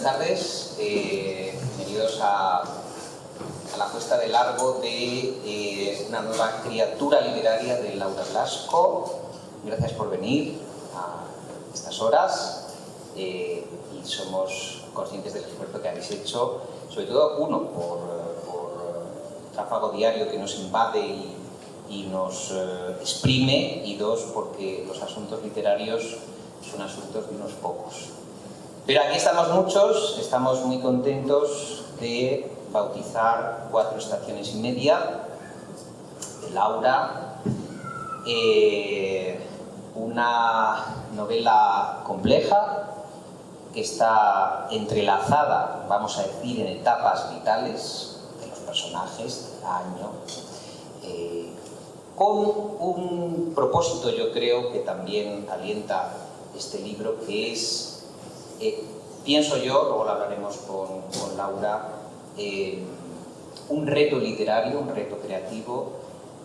Buenas tardes, bienvenidos a la puesta de largo de una nueva criatura literaria de Laura Blasco. Gracias por venir a estas horas y somos conscientes del esfuerzo que habéis hecho, sobre todo uno, por el tráfago diario que nos invade y nos exprime, y dos, porque los asuntos literarios son asuntos de unos pocos. Pero aquí estamos muchos, estamos muy contentos de bautizar 4 estaciones y media de Laura, una novela compleja que está entrelazada, vamos a decir, en etapas vitales de los personajes, del año, con un propósito, yo creo, que también alienta este libro, que es, pienso yo, luego lo hablaremos con Laura, un reto literario, un reto creativo,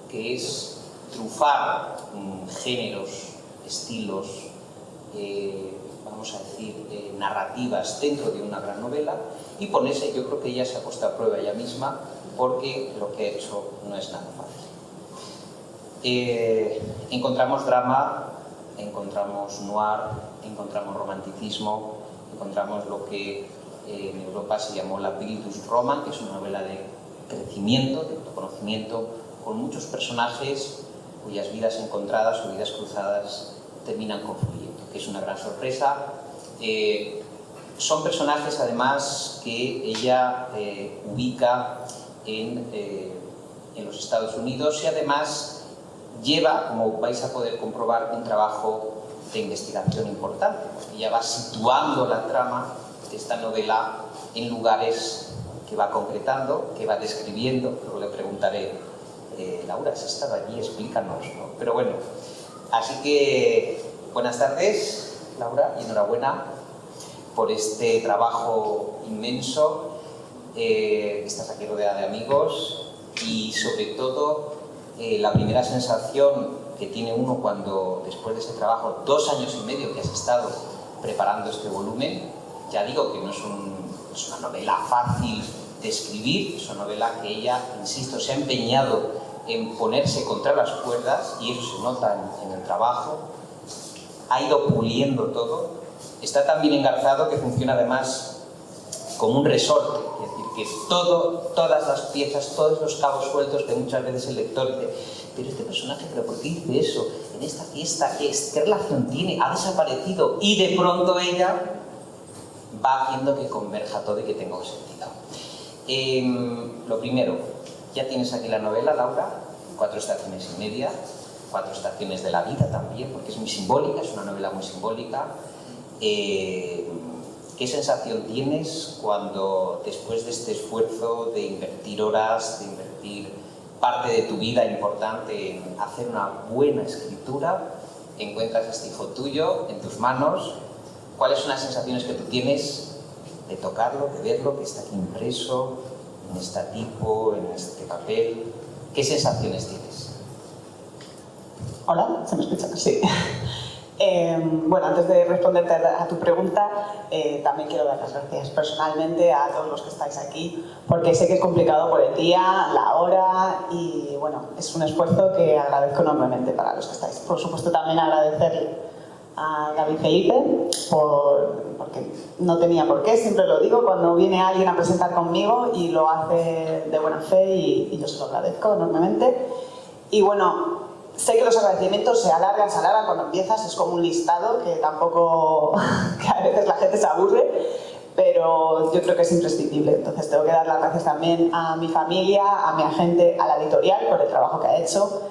que es trufar géneros, estilos, vamos a decir, narrativas dentro de una gran novela y ponerse. Yo creo que ella se ha puesto a prueba ella misma, porque lo que ha hecho no es nada fácil. Encontramos drama, encontramos noir, encontramos romanticismo, encontramos lo que en Europa se llamó la Bildungs Roman, que es una novela de crecimiento, de autoconocimiento, con muchos personajes cuyas vidas encontradas o vidas cruzadas terminan confluyendo, que es una gran sorpresa. Son personajes, además, que ella ubica en los Estados Unidos, y además lleva, como vais a poder comprobar, un trabajo de investigación importante, porque ella va situando la trama de esta novela en lugares que va concretando, que va describiendo. Luego le preguntaré, Laura, ¿has estado allí? Explícanos, ¿no? Pero bueno, así que buenas tardes, Laura, y enhorabuena por este trabajo inmenso. Estás aquí rodeada de amigos y, sobre todo, la primera sensación que tiene uno cuando, después de ese trabajo, 2 años y medio que has estado preparando este volumen, ya digo que no es una novela fácil de escribir, es una novela que ella, insisto, se ha empeñado en ponerse contra las cuerdas, y eso se nota en el trabajo. Ha ido puliendo todo, está tan bien engarzado que funciona además como un resorte, es decir, que todas las piezas, todos los cabos sueltos, que muchas veces el lector dice, pero este personaje, ¿pero por qué dice eso? En esta fiesta, ¿qué relación tiene? ¿Ha desaparecido? Y de pronto ella va haciendo que converja todo y que tenga un sentido. Lo primero, ya tienes aquí la novela, Laura, 4 estaciones y media, 4 estaciones de la vida también, porque es muy simbólica, es una novela muy simbólica. ¿Qué sensación tienes cuando, después de este esfuerzo de invertir horas, de invertir parte de tu vida importante en hacer una buena escritura, encuentras este hijo tuyo en tus manos? ¿Cuáles son las sensaciones que tú tienes de tocarlo, de verlo, que está aquí impreso, en este tipo, en este papel? ¿Qué sensaciones tienes? Hola, ¿se me escucha? Sí. Bueno, antes de responderte a tu pregunta, también quiero dar las gracias personalmente a todos los que estáis aquí, porque sé que es complicado por el día, la hora, y bueno, es un esfuerzo que agradezco enormemente para los que estáis. Por supuesto, también agradecerle a David Felipe, porque no tenía por qué, siempre lo digo, cuando viene alguien a presentar conmigo y lo hace de buena fe, y yo se lo agradezco enormemente. Y bueno, sé que los agradecimientos se alargan cuando empiezas, es como un listado que tampoco, que a veces la gente se aburre, pero yo creo que es imprescindible. Entonces tengo que dar las gracias también a mi familia, a mi agente, a la editorial por el trabajo que ha hecho,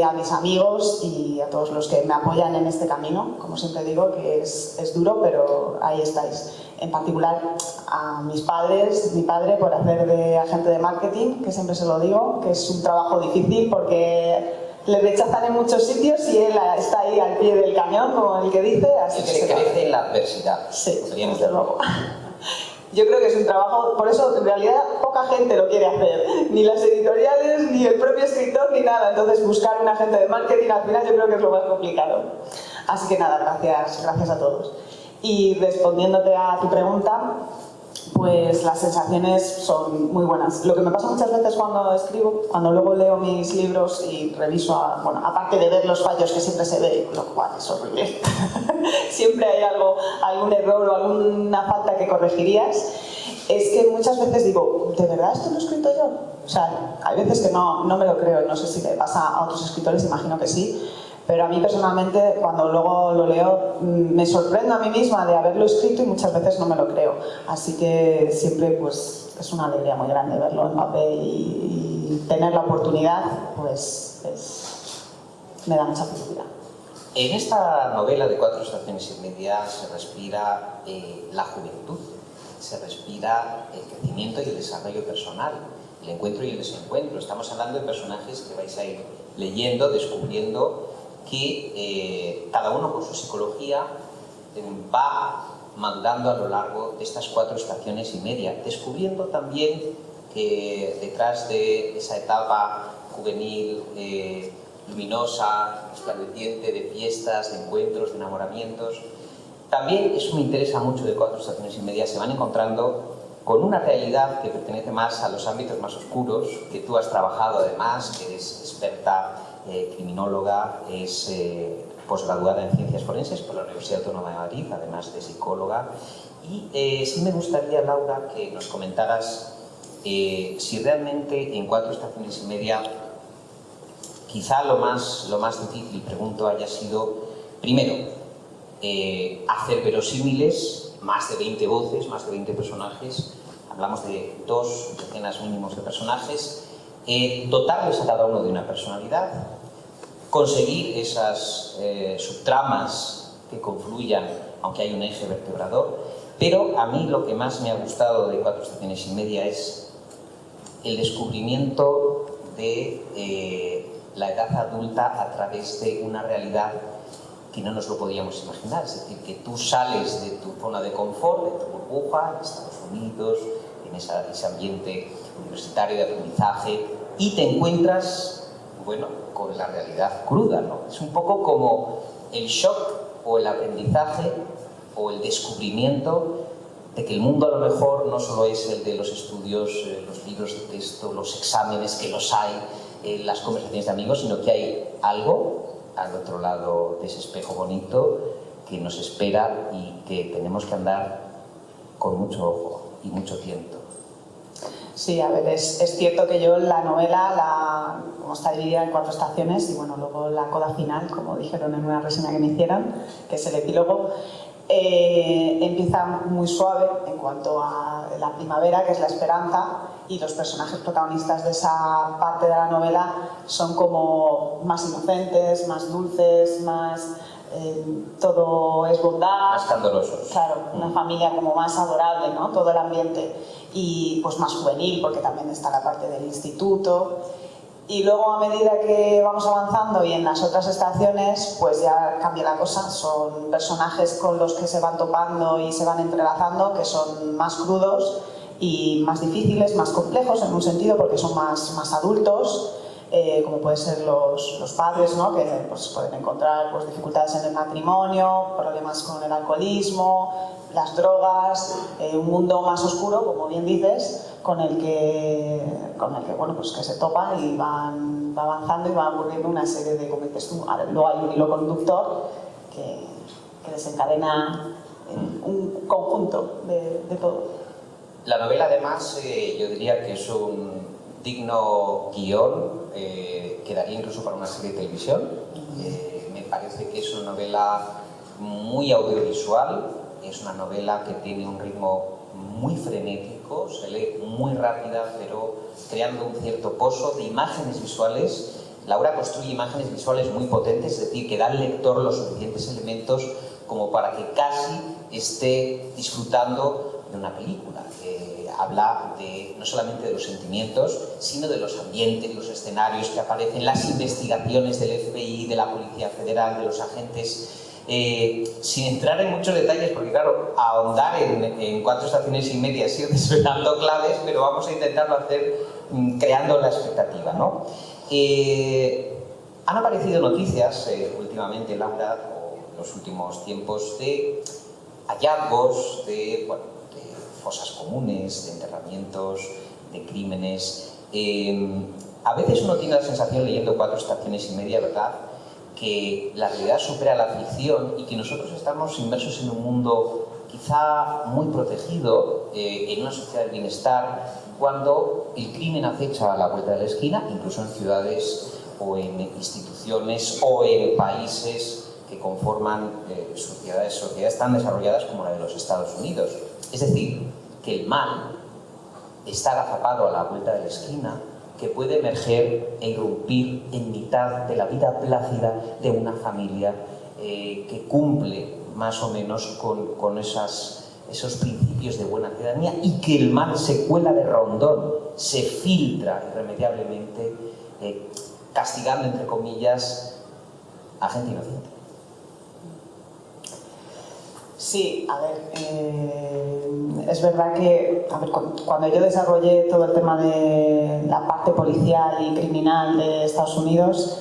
a mis amigos y a todos los que me apoyan en este camino. Como siempre digo, que es duro, pero ahí estáis. En particular a mis padres, mi padre por hacer de agente de marketing, que siempre se lo digo, que es un trabajo difícil porque le rechazan en muchos sitios y él está ahí al pie del cañón, como el que dice. Así que se crece en la adversidad. Sí, desde luego. Yo creo que es un trabajo, por eso en realidad poca gente lo quiere hacer, ni las editoriales, ni el propio escritor, ni nada. Entonces buscar un agente de marketing al final yo creo que es lo más complicado. Así que nada, gracias a todos. Y respondiéndote a tu pregunta, pues las sensaciones son muy buenas. Lo que me pasa muchas veces cuando escribo, cuando luego leo mis libros y reviso, bueno, aparte de ver los fallos que siempre se ve, lo cual es horrible, siempre hay algún error o alguna falta que corregirías, es que muchas veces digo, ¿de verdad esto lo he escrito yo? O sea, hay veces que no me lo creo, no sé si le pasa a otros escritores, imagino que sí, pero a mí personalmente, cuando luego lo leo, me sorprendo a mí misma de haberlo escrito y muchas veces no me lo creo. Así que siempre pues, es una alegría muy grande verlo en papel y tener la oportunidad, pues me da mucha felicidad. En esta novela de 4 estaciones y media se respira la juventud, se respira el crecimiento y el desarrollo personal, el encuentro y el desencuentro. Estamos hablando de personajes que vais a ir leyendo, descubriendo, que cada uno con su psicología va madurando a lo largo de estas 4 estaciones y media, descubriendo también que detrás de esa etapa juvenil luminosa, resplandeciente, de fiestas, de encuentros, de enamoramientos, también, eso me interesa mucho de 4 estaciones y media, se van encontrando con una realidad que pertenece más a los ámbitos más oscuros, que tú has trabajado además, que eres experta criminóloga, es posgraduada en Ciencias Forenses por la Universidad Autónoma de Madrid, además de psicóloga. Y sí me gustaría, Laura, que nos comentaras si realmente en 4 estaciones y media quizá lo más difícil, pregunto, haya sido, primero, hacer verosímiles más de 20 voces, más de 20 personajes, hablamos de 2 decenas mínimos de personajes, dotarles a cada uno de una personalidad, conseguir esas subtramas que confluyan, aunque hay un eje vertebrador, pero a mí lo que más me ha gustado de 4 estaciones y media es el descubrimiento de la edad adulta a través de una realidad que no nos lo podíamos imaginar, es decir, que tú sales de tu zona de confort, de tu burbuja, en Estados Unidos, en ese ambiente universitario de aprendizaje, y te encuentras, bueno, con la realidad cruda, ¿no? Es un poco como el shock o el aprendizaje o el descubrimiento de que el mundo a lo mejor no solo es el de los estudios, los libros de texto, los exámenes, que los hay, las conversaciones de amigos, sino que hay algo al otro lado de ese espejo bonito que nos espera y que tenemos que andar con mucho ojo y mucho tiento. Sí, a ver, es cierto que yo la novela, como está dividida en 4 estaciones y bueno, luego la coda final, como dijeron en una reseña que me hicieron, que es el epílogo, empieza muy suave en cuanto a la primavera, que es la esperanza, y los personajes protagonistas de esa parte de la novela son como más inocentes, más dulces, más... todo es bondad. Más candorosos. Claro, una familia como más adorable, ¿no? Todo el ambiente. Y pues más juvenil, porque también está la parte del instituto. Y luego, a medida que vamos avanzando y en las otras estaciones, pues ya cambia la cosa. Son personajes con los que se van topando y se van entrelazando, que son más crudos y más difíciles, más complejos en un sentido, porque son más adultos, como pueden ser los padres, ¿no? Que pues, pueden encontrar pues, dificultades en el matrimonio, problemas con el alcoholismo, las drogas, un mundo más oscuro, como bien dices, con el que bueno, pues que se topan y va avanzando y va ocurriendo una serie de, como dices tú, luego hay un hilo conductor que desencadena un conjunto de todo. La novela, además, yo diría que es un digno guión, quedaría incluso para una serie de televisión. Me parece que es una novela muy audiovisual, es una novela que tiene un ritmo muy frenético, se lee muy rápida, pero creando un cierto pozo de imágenes visuales. Laura construye imágenes visuales muy potentes, es decir, que da al lector los suficientes elementos como para que casi esté disfrutando de una película. Habla no solamente de los sentimientos, sino de los ambientes, los escenarios que aparecen, las investigaciones del FBI, de la Policía Federal, de los agentes, sin entrar en muchos detalles, porque claro, ahondar en 4 estaciones y media es ir desvelando claves, pero vamos a intentarlo hacer creando la expectativa, ¿no? Han aparecido noticias últimamente, Laura, o en los últimos tiempos, de hallazgos de fosas comunes, de enterramientos, de crímenes. A veces uno tiene la sensación, leyendo 4 estaciones y media, ¿verdad?, que la realidad supera la ficción y que nosotros estamos inmersos en un mundo quizá muy protegido, en una sociedad de bienestar, cuando el crimen acecha a la vuelta de la esquina, incluso en ciudades o en instituciones o en países que conforman sociedades tan desarrolladas como la de los Estados Unidos. Es decir, que el mal está agazapado a la vuelta de la esquina, que puede emerger e irrumpir en mitad de la vida plácida de una familia que cumple más o menos con esos principios de buena ciudadanía, y que el mal se cuela de rondón, se filtra irremediablemente, castigando, entre comillas, a gente inocente. Sí, a ver, es verdad que cuando yo desarrollé todo el tema de la parte policial y criminal de Estados Unidos,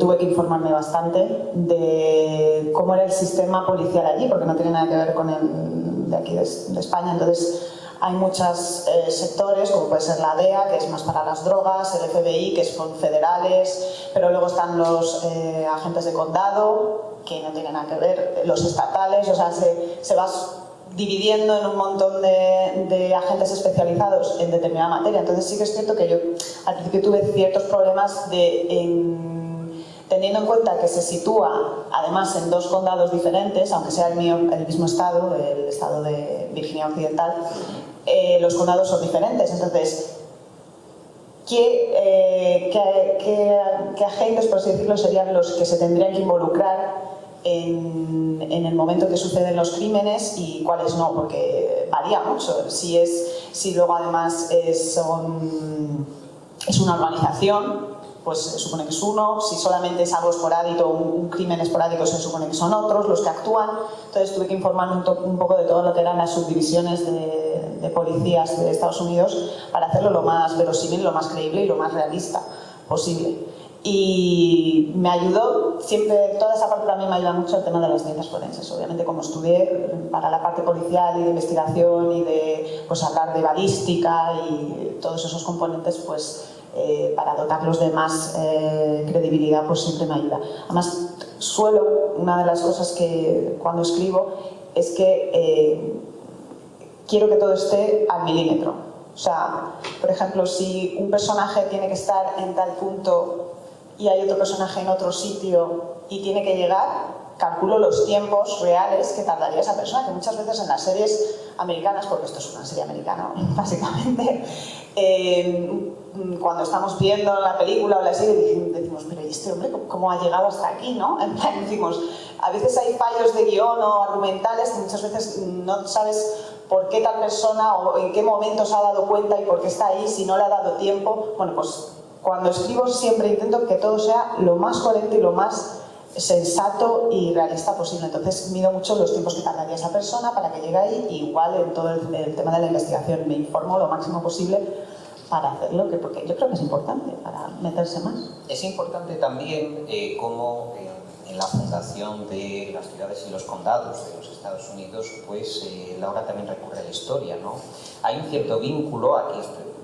tuve que informarme bastante de cómo era el sistema policial allí, porque no tiene nada que ver con el de aquí de España. Entonces, hay muchos sectores, como puede ser la DEA, que es más para las drogas, el FBI, que son federales, pero luego están los agentes de condado, que no tienen nada que ver, los estatales, o sea, se va dividiendo en un montón de agentes especializados en determinada materia. Entonces sí que es cierto que yo al principio tuve ciertos problemas teniendo en cuenta que se sitúa además en 2 condados diferentes, aunque sea el mismo estado, el estado de Virginia Occidental, los condados son diferentes. Entonces, ¿qué agentes, por así decirlo, serían los que se tendrían que involucrar en el momento que suceden los crímenes y cuáles no? Porque varía mucho. Si luego además es una organización, pues se supone que es uno. Si solamente es algo esporádico, un crimen esporádico, se supone que son otros los que actúan. Entonces tuve que informarme un poco de todo lo que eran las subdivisiones de policías de Estados Unidos para hacerlo lo más verosímil, lo más creíble y lo más realista posible. Y me ayudó siempre, toda esa parte también me ayuda mucho el tema de las ciencias forenses. Obviamente, como estudié para la parte policial y de investigación y de hablar de balística y todos esos componentes, pues para dotarlos de más credibilidad, pues siempre me ayuda. Además, una de las cosas que cuando escribo es que quiero que todo esté al milímetro. O sea, por ejemplo, si un personaje tiene que estar en tal punto y hay otro personaje en otro sitio y tiene que llegar, calculo los tiempos reales que tardaría esa persona, que muchas veces en las series americanas, porque esto es una serie americana básicamente, cuando estamos viendo la película o la serie decimos, pero ¿y este hombre cómo ha llegado hasta aquí, no? En plan, decimos, a veces hay fallos de guión o argumentales que muchas veces no sabes por qué tal persona o en qué momento se ha dado cuenta y por qué está ahí, si no le ha dado tiempo. Bueno, pues cuando escribo siempre intento que todo sea lo más coherente y lo más sensato y realista posible. Entonces mido mucho los tiempos que tardaría esa persona para que llegue ahí, y igual en todo el tema de la investigación me informo lo máximo posible para hacerlo, porque yo creo que es importante para meterse más. Es importante también cómo en la fundación de las ciudades y los condados de los Estados Unidos, pues Laura también recurre a la historia, ¿no? Hay un cierto vínculo, aquí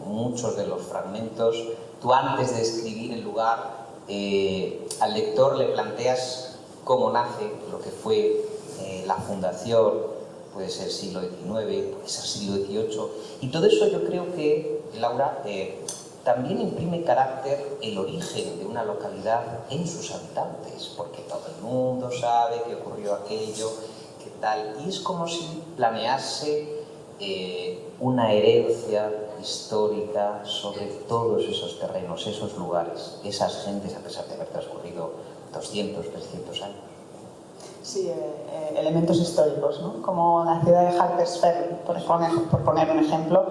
muchos de los fragmentos, tú antes de escribir el lugar, al lector le planteas cómo nace lo que fue la fundación, puede ser siglo XIX, puede ser siglo XVIII, y todo eso yo creo que, Laura, también imprime carácter el origen de una localidad en sus habitantes, porque todo el mundo sabe que ocurrió aquello, qué tal, y es como si planease una herencia histórica sobre todos esos terrenos, esos lugares, esas gentes, a pesar de haber transcurrido 200, 300 años. Sí, elementos históricos, ¿no? Como la ciudad de Harper's Ferry, por poner un ejemplo,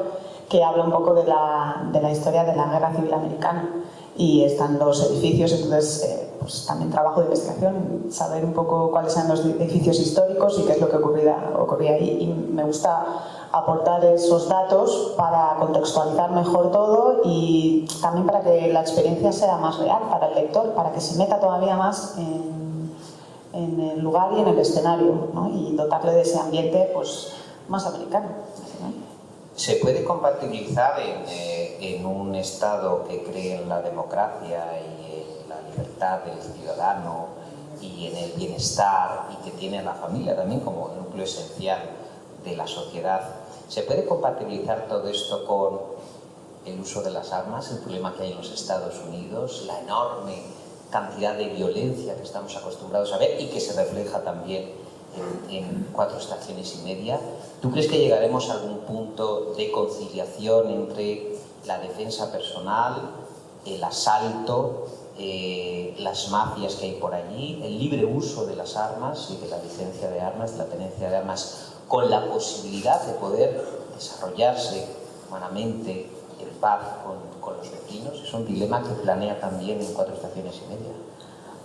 que habla un poco de la historia de la Guerra Civil Americana. Y están los edificios, entonces pues también trabajo de investigación, saber un poco cuáles eran los edificios históricos y qué es lo que ocurría ahí. Y me gusta aportar esos datos para contextualizar mejor todo y también para que la experiencia sea más real para el lector, para que se meta todavía más en el lugar y en el escenario, ¿no? Y dotarle de ese ambiente pues, más americano, ¿no? ¿Se puede compatibilizar en un Estado que cree en la democracia y en la libertad del ciudadano y en el bienestar y que tiene a la familia también como núcleo esencial de la sociedad? ¿Se puede compatibilizar todo esto con el uso de las armas, el problema que hay en los Estados Unidos, la enorme cantidad de violencia que estamos acostumbrados a ver y que se refleja también en 4 estaciones y media? ¿Tú crees que llegaremos a algún punto de conciliación entre la defensa personal, el asalto, las mafias que hay por allí, el libre uso de las armas y de la licencia de armas, de la tenencia de armas, con la posibilidad de poder desarrollarse humanamente en paz con los vecinos? Es un dilema que planea también en 4 estaciones y media.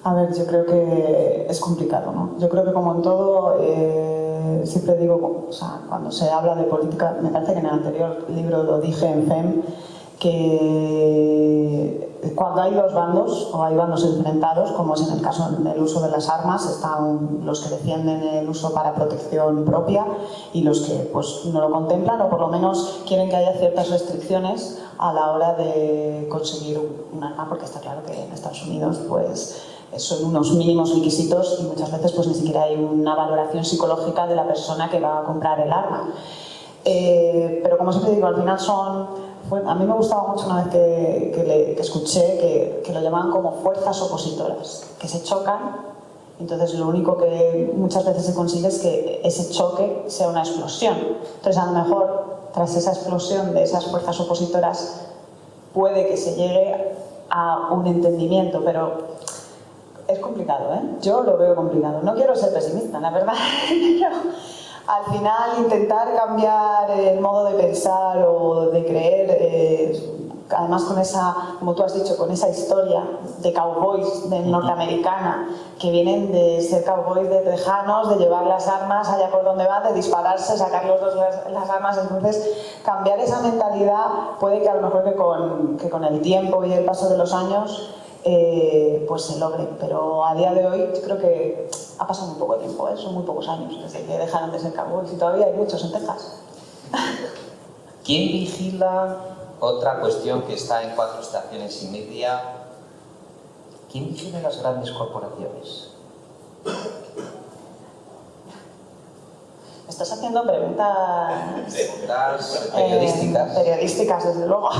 A ver, yo creo que es complicado, ¿no? Yo creo que como en todo, siempre digo, o sea, cuando se habla de política, me parece que en el anterior libro lo dije en FEM, que cuando hay 2 bandos o hay bandos enfrentados, como es en el caso del uso de las armas, están los que defienden el uso para protección propia y los que pues, no lo contemplan o por lo menos quieren que haya ciertas restricciones a la hora de conseguir un arma, porque está claro que en Estados Unidos pues, son unos mínimos requisitos y muchas veces pues, ni siquiera hay una valoración psicológica de la persona que va a comprar el arma. Pero como siempre digo, al final a mí me gustaba mucho una vez que escuché que lo llamaban como fuerzas opositoras, que se chocan, entonces lo único que muchas veces se consigue es que ese choque sea una explosión. Entonces a lo mejor tras esa explosión de esas fuerzas opositoras puede que se llegue a un entendimiento, pero es complicado, ¿eh? Yo lo veo complicado. No quiero ser pesimista, la verdad, pero al final intentar cambiar el modo de pensar o de creer, además con esa, como tú has dicho, con esa historia de cowboys norteamericana que vienen de ser cowboys de tejanos, de llevar las armas allá por donde van, de dispararse, sacar los dos las armas. Entonces, cambiar esa mentalidad puede que a lo mejor que con el tiempo y el paso de los años pues se logre, pero a día de hoy yo creo que ha pasado muy poco tiempo, son muy pocos años desde que dejaron de ser cowboys y todavía hay muchos en Texas. ¿Quién vigila? Otra cuestión que está en 4 estaciones y media. ¿Quién vigila las grandes corporaciones? ¿Me estás haciendo preguntas periodísticas? Periodísticas, desde luego.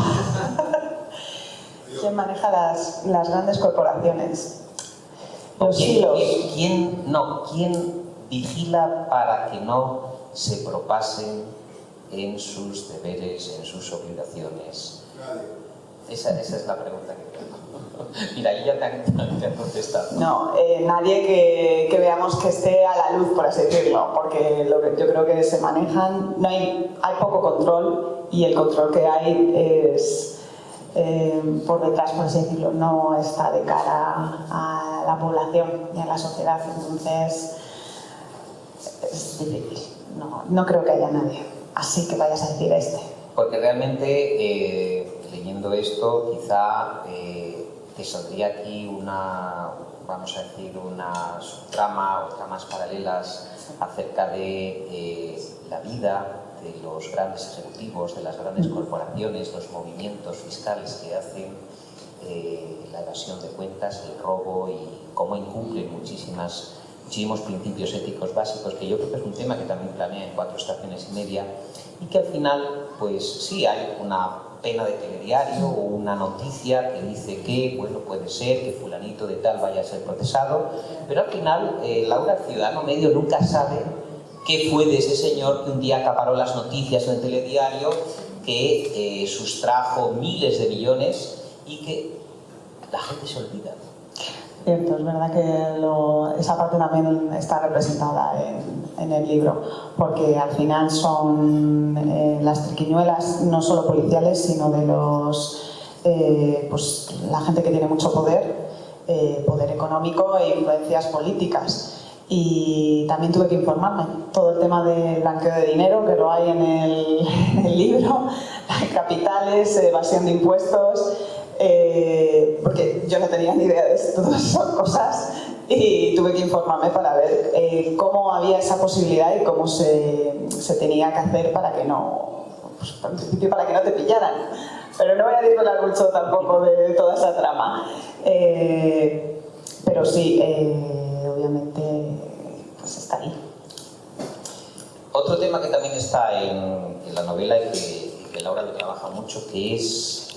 ¿Quién maneja las grandes corporaciones? Los hilos. ¿Quién vigila para que no se propasen en sus deberes, en sus obligaciones? Esa es la pregunta que tengo. Mira, ahí ya te han contestado. No, nadie que veamos que esté a la luz, por así decirlo, porque yo creo que se manejan, hay poco control y el control que hay es por detrás, por así decirlo, no está de cara a la población ni a la sociedad, entonces es difícil. No creo que haya nadie así que vayas a decir este. Porque realmente, leyendo esto, quizá te saldría aquí una subtrama o tramas paralelas acerca de la vida de los grandes ejecutivos, de las grandes corporaciones, los movimientos fiscales que hacen, la evasión de cuentas, el robo y cómo incumplen muchísimos principios éticos básicos, que yo creo que es un tema que también planea en 4 estaciones y media y que al final, pues sí hay una pena de telediario o una noticia que dice que, bueno, puede ser que fulanito de tal vaya a ser procesado, pero al final, Laura, el ciudadano medio nunca sabe qué fue de ese señor que un día acaparó las noticias en el telediario, que sustrajo miles de millones y que la gente se olvida. Cierto, es verdad que esa parte también está representada en el libro, porque al final son las triquiñuelas no solo policiales, sino de la gente que tiene mucho poder económico e influencias políticas. Y también tuve que informarme todo el tema del blanqueo de dinero, que lo hay en el libro, capitales, evasión de impuestos, porque yo no tenía ni idea de todas esas cosas y tuve que informarme para ver cómo había esa posibilidad y cómo se tenía que hacer para que no, pues, en principio para que no te pillaran. Pero no voy a desvelar mucho tampoco de toda esa trama. Pero sí, obviamente, pues está ahí. Otro tema que también está en la novela y que Laura lo trabaja mucho, que es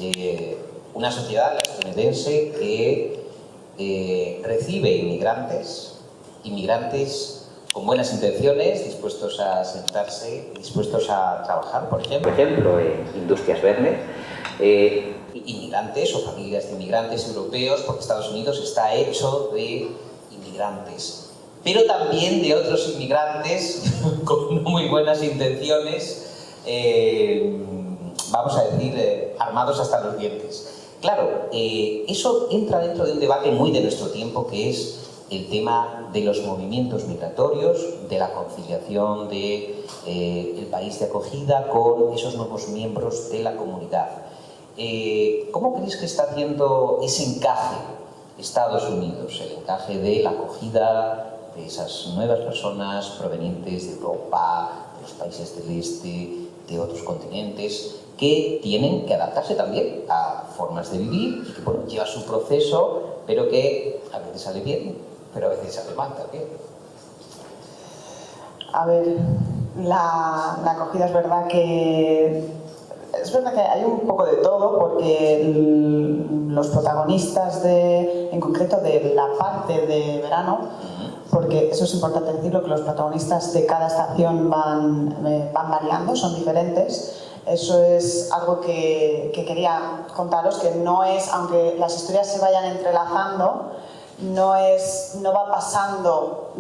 una sociedad, la estadounidense, que recibe inmigrantes con buenas intenciones, dispuestos a sentarse, dispuestos a trabajar, por ejemplo en industrias verdes, inmigrantes o familias de inmigrantes europeos, porque Estados Unidos está hecho de inmigrantes, pero también de otros inmigrantes con muy buenas intenciones, vamos a decir, armados hasta los dientes. Claro, eso entra dentro de un debate muy de nuestro tiempo, que es el tema de los movimientos migratorios, de la conciliación del país de acogida con esos nuevos miembros de la comunidad. ¿Cómo creéis que está haciendo ese encaje Estados Unidos, el encaje de la acogida de esas nuevas personas provenientes de Europa, de los países del este, de otros continentes, que tienen que adaptarse también a formas de vivir y que, bueno, lleva su proceso, pero que a veces sale bien, pero a veces sale mal también? A ver, la acogida es verdad que hay un poco de todo, porque los protagonistas en concreto de la parte de verano, porque eso es importante decirlo, que los protagonistas de cada estación van variando, son diferentes. Eso es algo que quería contaros, que no es, aunque las historias se vayan entrelazando, no va pasando,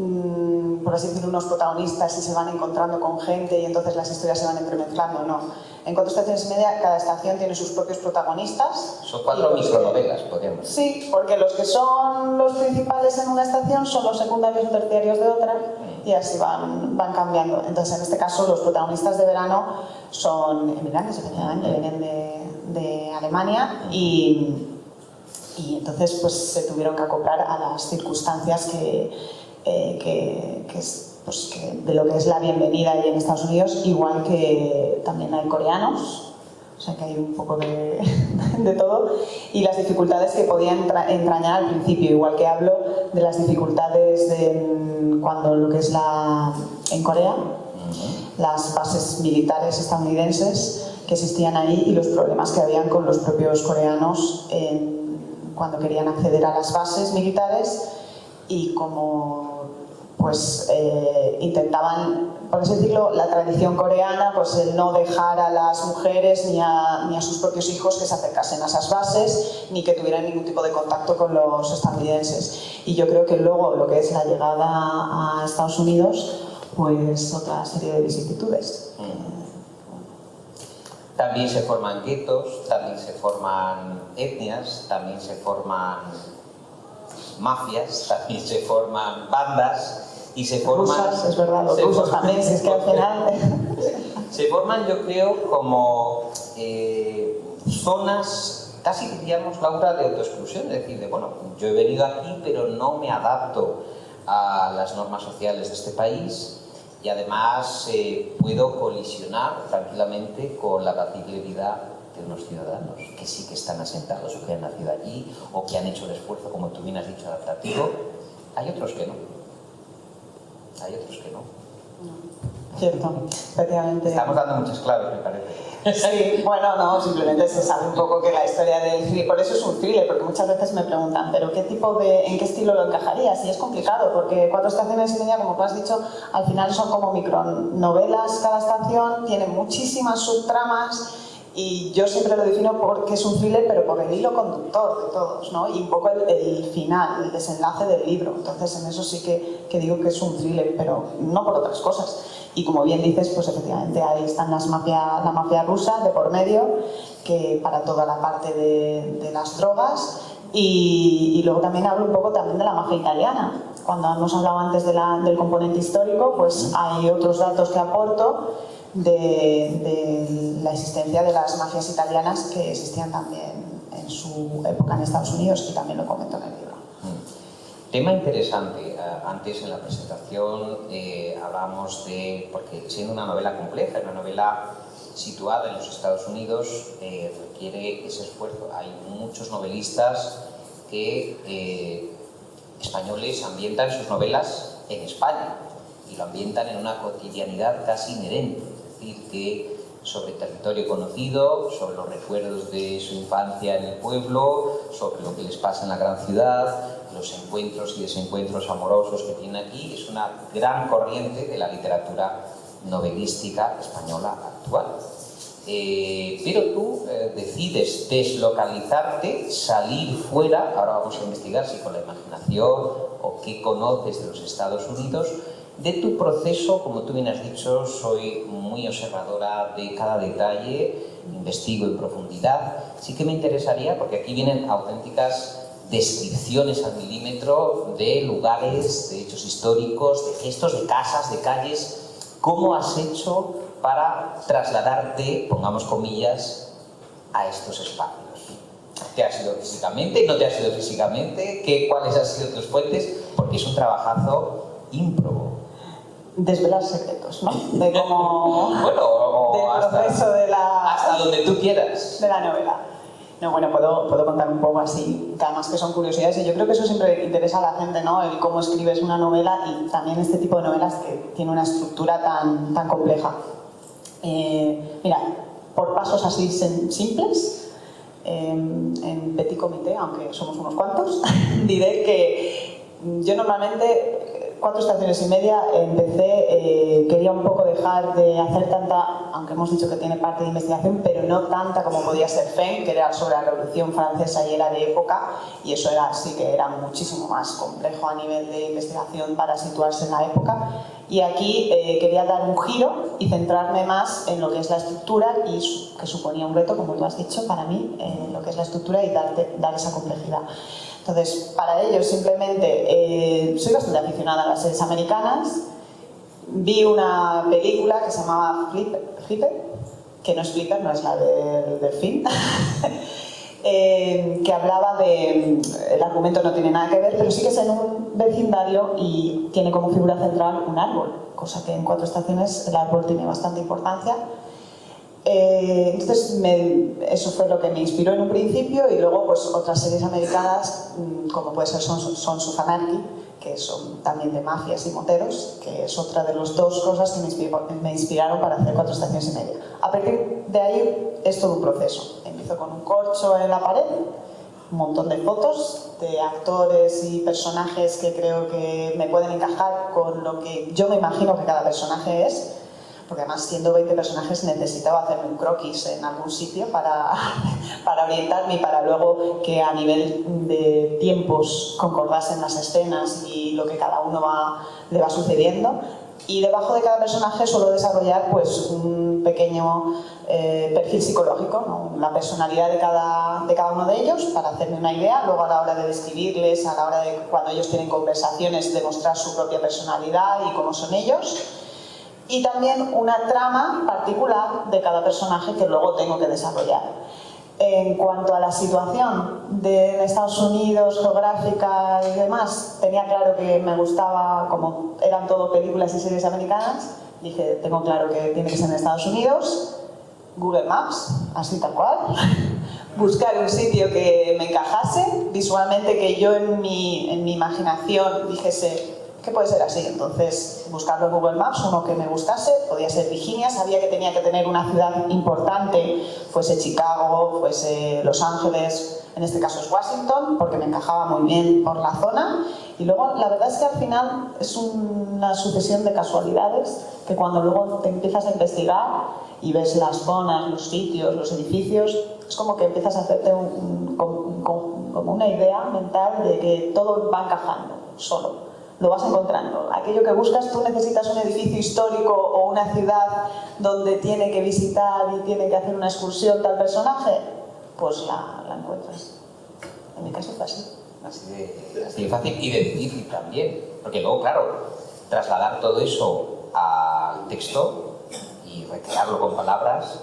por así decirlo, unos protagonistas y se van encontrando con gente y entonces las historias se van entremezclando, no. En 4 estaciones y media, cada estación tiene sus propios protagonististas. Son 4 micronovelas, podríamos decir. Sí, porque los que son los principales en una estación son los secundarios o terciarios de otra, y así van cambiando. Entonces, en este caso, los protagonistas de verano son inmigrantes, efectivamente, vienen de Alemania, y entonces pues se tuvieron que acoplar a las circunstancias de lo que es la bienvenida ahí en Estados Unidos, igual que también hay coreanos, o sea que hay un poco de todo, y las dificultades que podían entrañar al principio, igual que hablo de las dificultades cuando lo que es en Corea, las bases militares estadounidenses que existían ahí y los problemas que habían con los propios coreanos cuando querían acceder a las bases militares, y como pues intentaban, por así decirlo, la tradición coreana, pues el no dejar a las mujeres ni a sus propios hijos que se acercasen a esas bases, ni que tuvieran ningún tipo de contacto con los estadounidenses. Y yo creo que luego lo que es la llegada a Estados Unidos, pues otra serie de vicisitudes. También se forman guetos, también se forman etnias, también se forman mafias, también se forman bandas y se forman... Rusas, es verdad, los rusos también, si es que al final... Se forman, yo creo, como zonas, casi diríamos, Laura, de autoexclusión, es decir, bueno, yo he venido aquí pero no me adapto a las normas sociales de este país, y además puedo colisionar tranquilamente con la apacible vida de unos ciudadanos que sí que están asentados o que han nacido allí o que han hecho el esfuerzo, como tú bien has dicho, adaptativo. Hay otros que no. Hay otros que no. Cierto, efectivamente. Estamos dando muchas claves, me parece. Sí, bueno, no, simplemente se sabe un poco que la historia del thriller, por eso es un thriller, porque muchas veces me preguntan, pero ¿en qué estilo lo encajarías? Y es complicado, porque 4 estaciones y media, como tú has dicho, al final son como micronovelas cada estación, tienen muchísimas subtramas, y yo siempre lo defino porque es un thriller, pero por el hilo conductor de todos, ¿no? Y un poco el final, el desenlace del libro. Entonces, en eso sí que digo que es un thriller, pero no por otras cosas. Y como bien dices, pues efectivamente ahí están la mafia rusa de por medio, que para toda la parte de las drogas, y luego también hablo un poco también de la mafia italiana. Cuando hemos hablado antes del componente histórico, pues hay otros datos que aporto de la existencia de las mafias italianas que existían también en su época en Estados Unidos, y también lo comento en el libro. Tema interesante. Antes en la presentación hablábamos de, porque siendo una novela compleja, una novela situada en los Estados Unidos, requiere ese esfuerzo. Hay muchos novelistas que españoles ambientan sus novelas en España y lo ambientan en una cotidianidad casi inherente, es decir, que sobre territorio conocido, sobre los recuerdos de su infancia en el pueblo, sobre lo que les pasa en la gran ciudad, los encuentros y desencuentros amorosos que tiene aquí. Es una gran corriente de la literatura novelística española actual. Pero tú decides deslocalizarte, salir fuera. Ahora vamos a investigar si con la imaginación o qué conoces de los Estados Unidos, de tu proceso. Como tú bien has dicho, soy muy observadora de cada detalle, investigo en profundidad. Sí que me interesaría, porque aquí vienen auténticas descripciones al milímetro de lugares, de hechos históricos, de gestos, de casas, de calles. ¿Cómo has hecho para trasladarte, pongamos comillas, a estos espacios? ¿Te has ido físicamente? ¿No te has ido físicamente? ¿Cuáles han sido tus fuentes? Porque es un trabajazo ímprobo. Desvelar secretos, ¿no? De cómo... Bueno, del proceso de la... hasta donde tú quieras. De la novela. No, bueno, puedo contar un poco así, que además que son curiosidades, y yo creo que eso siempre interesa a la gente, ¿no? El cómo escribes una novela y también este tipo de novelas que tiene una estructura tan compleja. Mira, por pasos así simples, en petit comité, aunque somos unos cuantos, diré que yo normalmente 4 estaciones y media empecé, quería un poco dejar de hacer tanta, aunque hemos dicho que tiene parte de investigación, pero no tanta como podía ser Femme, que era sobre la Revolución Francesa y era de época, y eso era sí que era muchísimo más complejo a nivel de investigación para situarse en la época. Y aquí quería dar un giro y centrarme más en lo que es la estructura, y que suponía un reto, como tú has dicho, para mí, en lo que es la estructura y dar esa complejidad. Entonces, para ello simplemente soy bastante aficionada a las series americanas. Vi una película que se llamaba Flipper, que no es Flipper, no es la del delfín, que hablaba de... El argumento no tiene nada que ver, pero sí que es en un vecindario y tiene como figura central un árbol, cosa que en 4 estaciones el árbol tiene bastante importancia. Entonces eso fue lo que me inspiró en un principio, y luego pues otras series americanas como puede ser Sons of Anarchy, que son también de mafias y moteros, que es otra de las 2 cosas que me inspiraron para hacer 4 estaciones y media. A partir de ahí es todo un proceso. Empiezo con un corcho en la pared, un montón de fotos de actores y personajes que creo que me pueden encajar con lo que yo me imagino que cada personaje es, porque además siendo 20 personajes necesitaba hacerme un croquis en algún sitio para orientarme y para luego que a nivel de tiempos concordasen las escenas y lo que cada uno le va sucediendo. Y debajo de cada personaje suelo desarrollar pues un pequeño perfil psicológico, ¿no? La personalidad de cada uno de ellos para hacerme una idea. Luego a la hora de describirles, a la hora de cuando ellos tienen conversaciones, demostrar su propia personalidad y cómo son ellos. Y también una trama particular de cada personaje que luego tengo que desarrollar. En cuanto a la situación de Estados Unidos, geográfica y demás, tenía claro que me gustaba, como eran todo películas y series americanas, dije, tengo claro que tiene que ser en Estados Unidos, Google Maps, así tal cual, buscar un sitio que me encajase, visualmente que yo en mi imaginación dijese, ¿qué puede ser así? Entonces, buscando en Google Maps, uno que me gustase, podía ser Virginia, sabía que tenía que tener una ciudad importante, fuese Chicago, fuese Los Ángeles, en este caso es Washington, porque me encajaba muy bien por la zona. Y luego, la verdad es que al final es una sucesión de casualidades que cuando luego te empiezas a investigar y ves las zonas, los sitios, los edificios, es como que empiezas a hacerte como una idea mental de que todo va encajando solo. Lo vas encontrando. Aquello que buscas, tú necesitas un edificio histórico o una ciudad donde tiene que visitar y tiene que hacer una excursión tal personaje, pues la encuentras. En mi caso fue así. Así de fácil y de difícil también. Porque luego, claro, trasladar todo eso al texto y recrearlo con palabras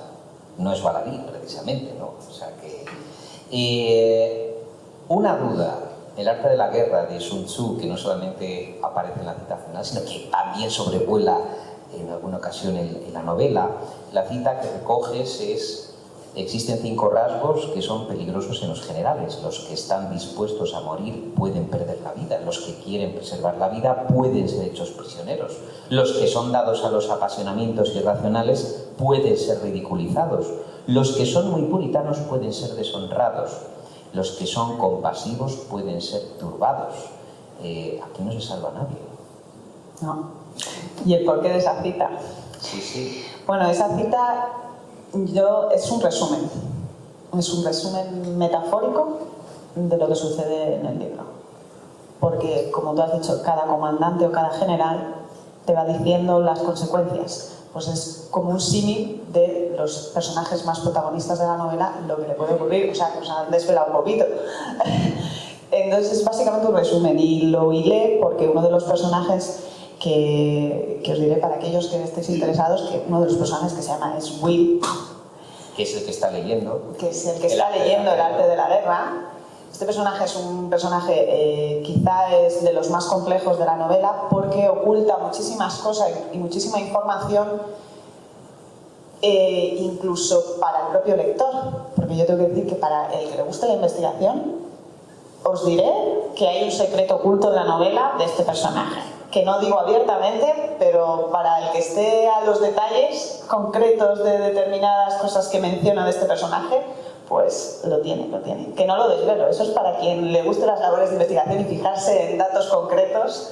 no es baladí, precisamente, ¿no? O sea que... una duda. El arte de la guerra de Sun Tzu, que no solamente aparece en la cita final, sino que también sobrevuela en alguna ocasión en la novela, la cita que recoges es: existen 5 rasgos que son peligrosos en los generales. Los que están dispuestos a morir pueden perder la vida. Los que quieren preservar la vida pueden ser hechos prisioneros. Los que son dados a los apasionamientos irracionales pueden ser ridiculizados. Los que son muy puritanos pueden ser deshonrados. Los que son compasivos pueden ser turbados. Aquí no se salva nadie. No. ¿Y el porqué de esa cita? Sí, sí. Bueno, esa cita es un resumen metafórico de lo que sucede en el libro. Porque, como tú has dicho, cada comandante o cada general te va diciendo las consecuencias. Pues es como un símil de los personajes más protagonistas de la novela, lo que le puede ocurrir, o sea, que nos han desvelado un poquito. Entonces es básicamente un resumen, y lo hilé porque uno de los personajes que os diré para aquellos que estéis interesados, que uno de los personajes que se llama es Will, Que es el que está leyendo. que es el que está leyendo El arte de la guerra. Este personaje es un personaje quizá es de los más complejos de la novela porque oculta muchísimas cosas y muchísima información, incluso para el propio lector. Porque yo tengo que decir que para el que le guste la investigación, os diré que hay un secreto oculto de la novela de este personaje, que no digo abiertamente, pero para el que esté a los detalles concretos de determinadas cosas que menciona de este personaje, pues lo tiene. Que no lo desvelo, eso es para quien le guste las labores de investigación y fijarse en datos concretos,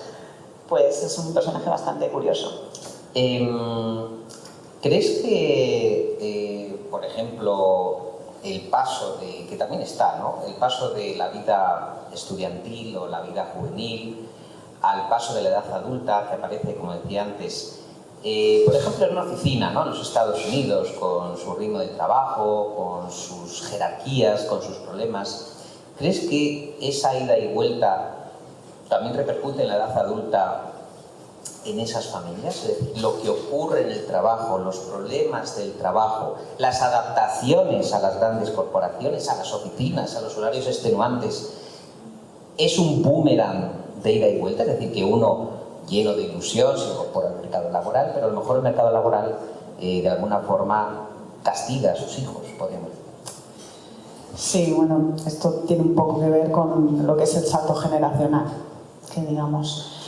pues es un personaje bastante curioso. ¿Crees que, por ejemplo, el paso de, que también está, ¿no?, el paso de la vida estudiantil o la vida juvenil al paso de la edad adulta, que aparece, como decía antes, por ejemplo, en una oficina, ¿no?, en los Estados Unidos, con su ritmo de trabajo, con sus jerarquías, con sus problemas, ¿crees que esa ida y vuelta también repercute en la edad adulta en esas familias? Es decir, lo que ocurre en el trabajo, los problemas del trabajo, las adaptaciones a las grandes corporaciones, a las oficinas, a los horarios extenuantes, ¿es un boomerang de ida y vuelta? Es decir, que uno, lleno de ilusión, se incorpora al mercado laboral, pero a lo mejor el mercado laboral de alguna forma castiga a sus hijos, podríamos decir. Sí, bueno, esto tiene un poco que ver con lo que es el salto generacional, que digamos...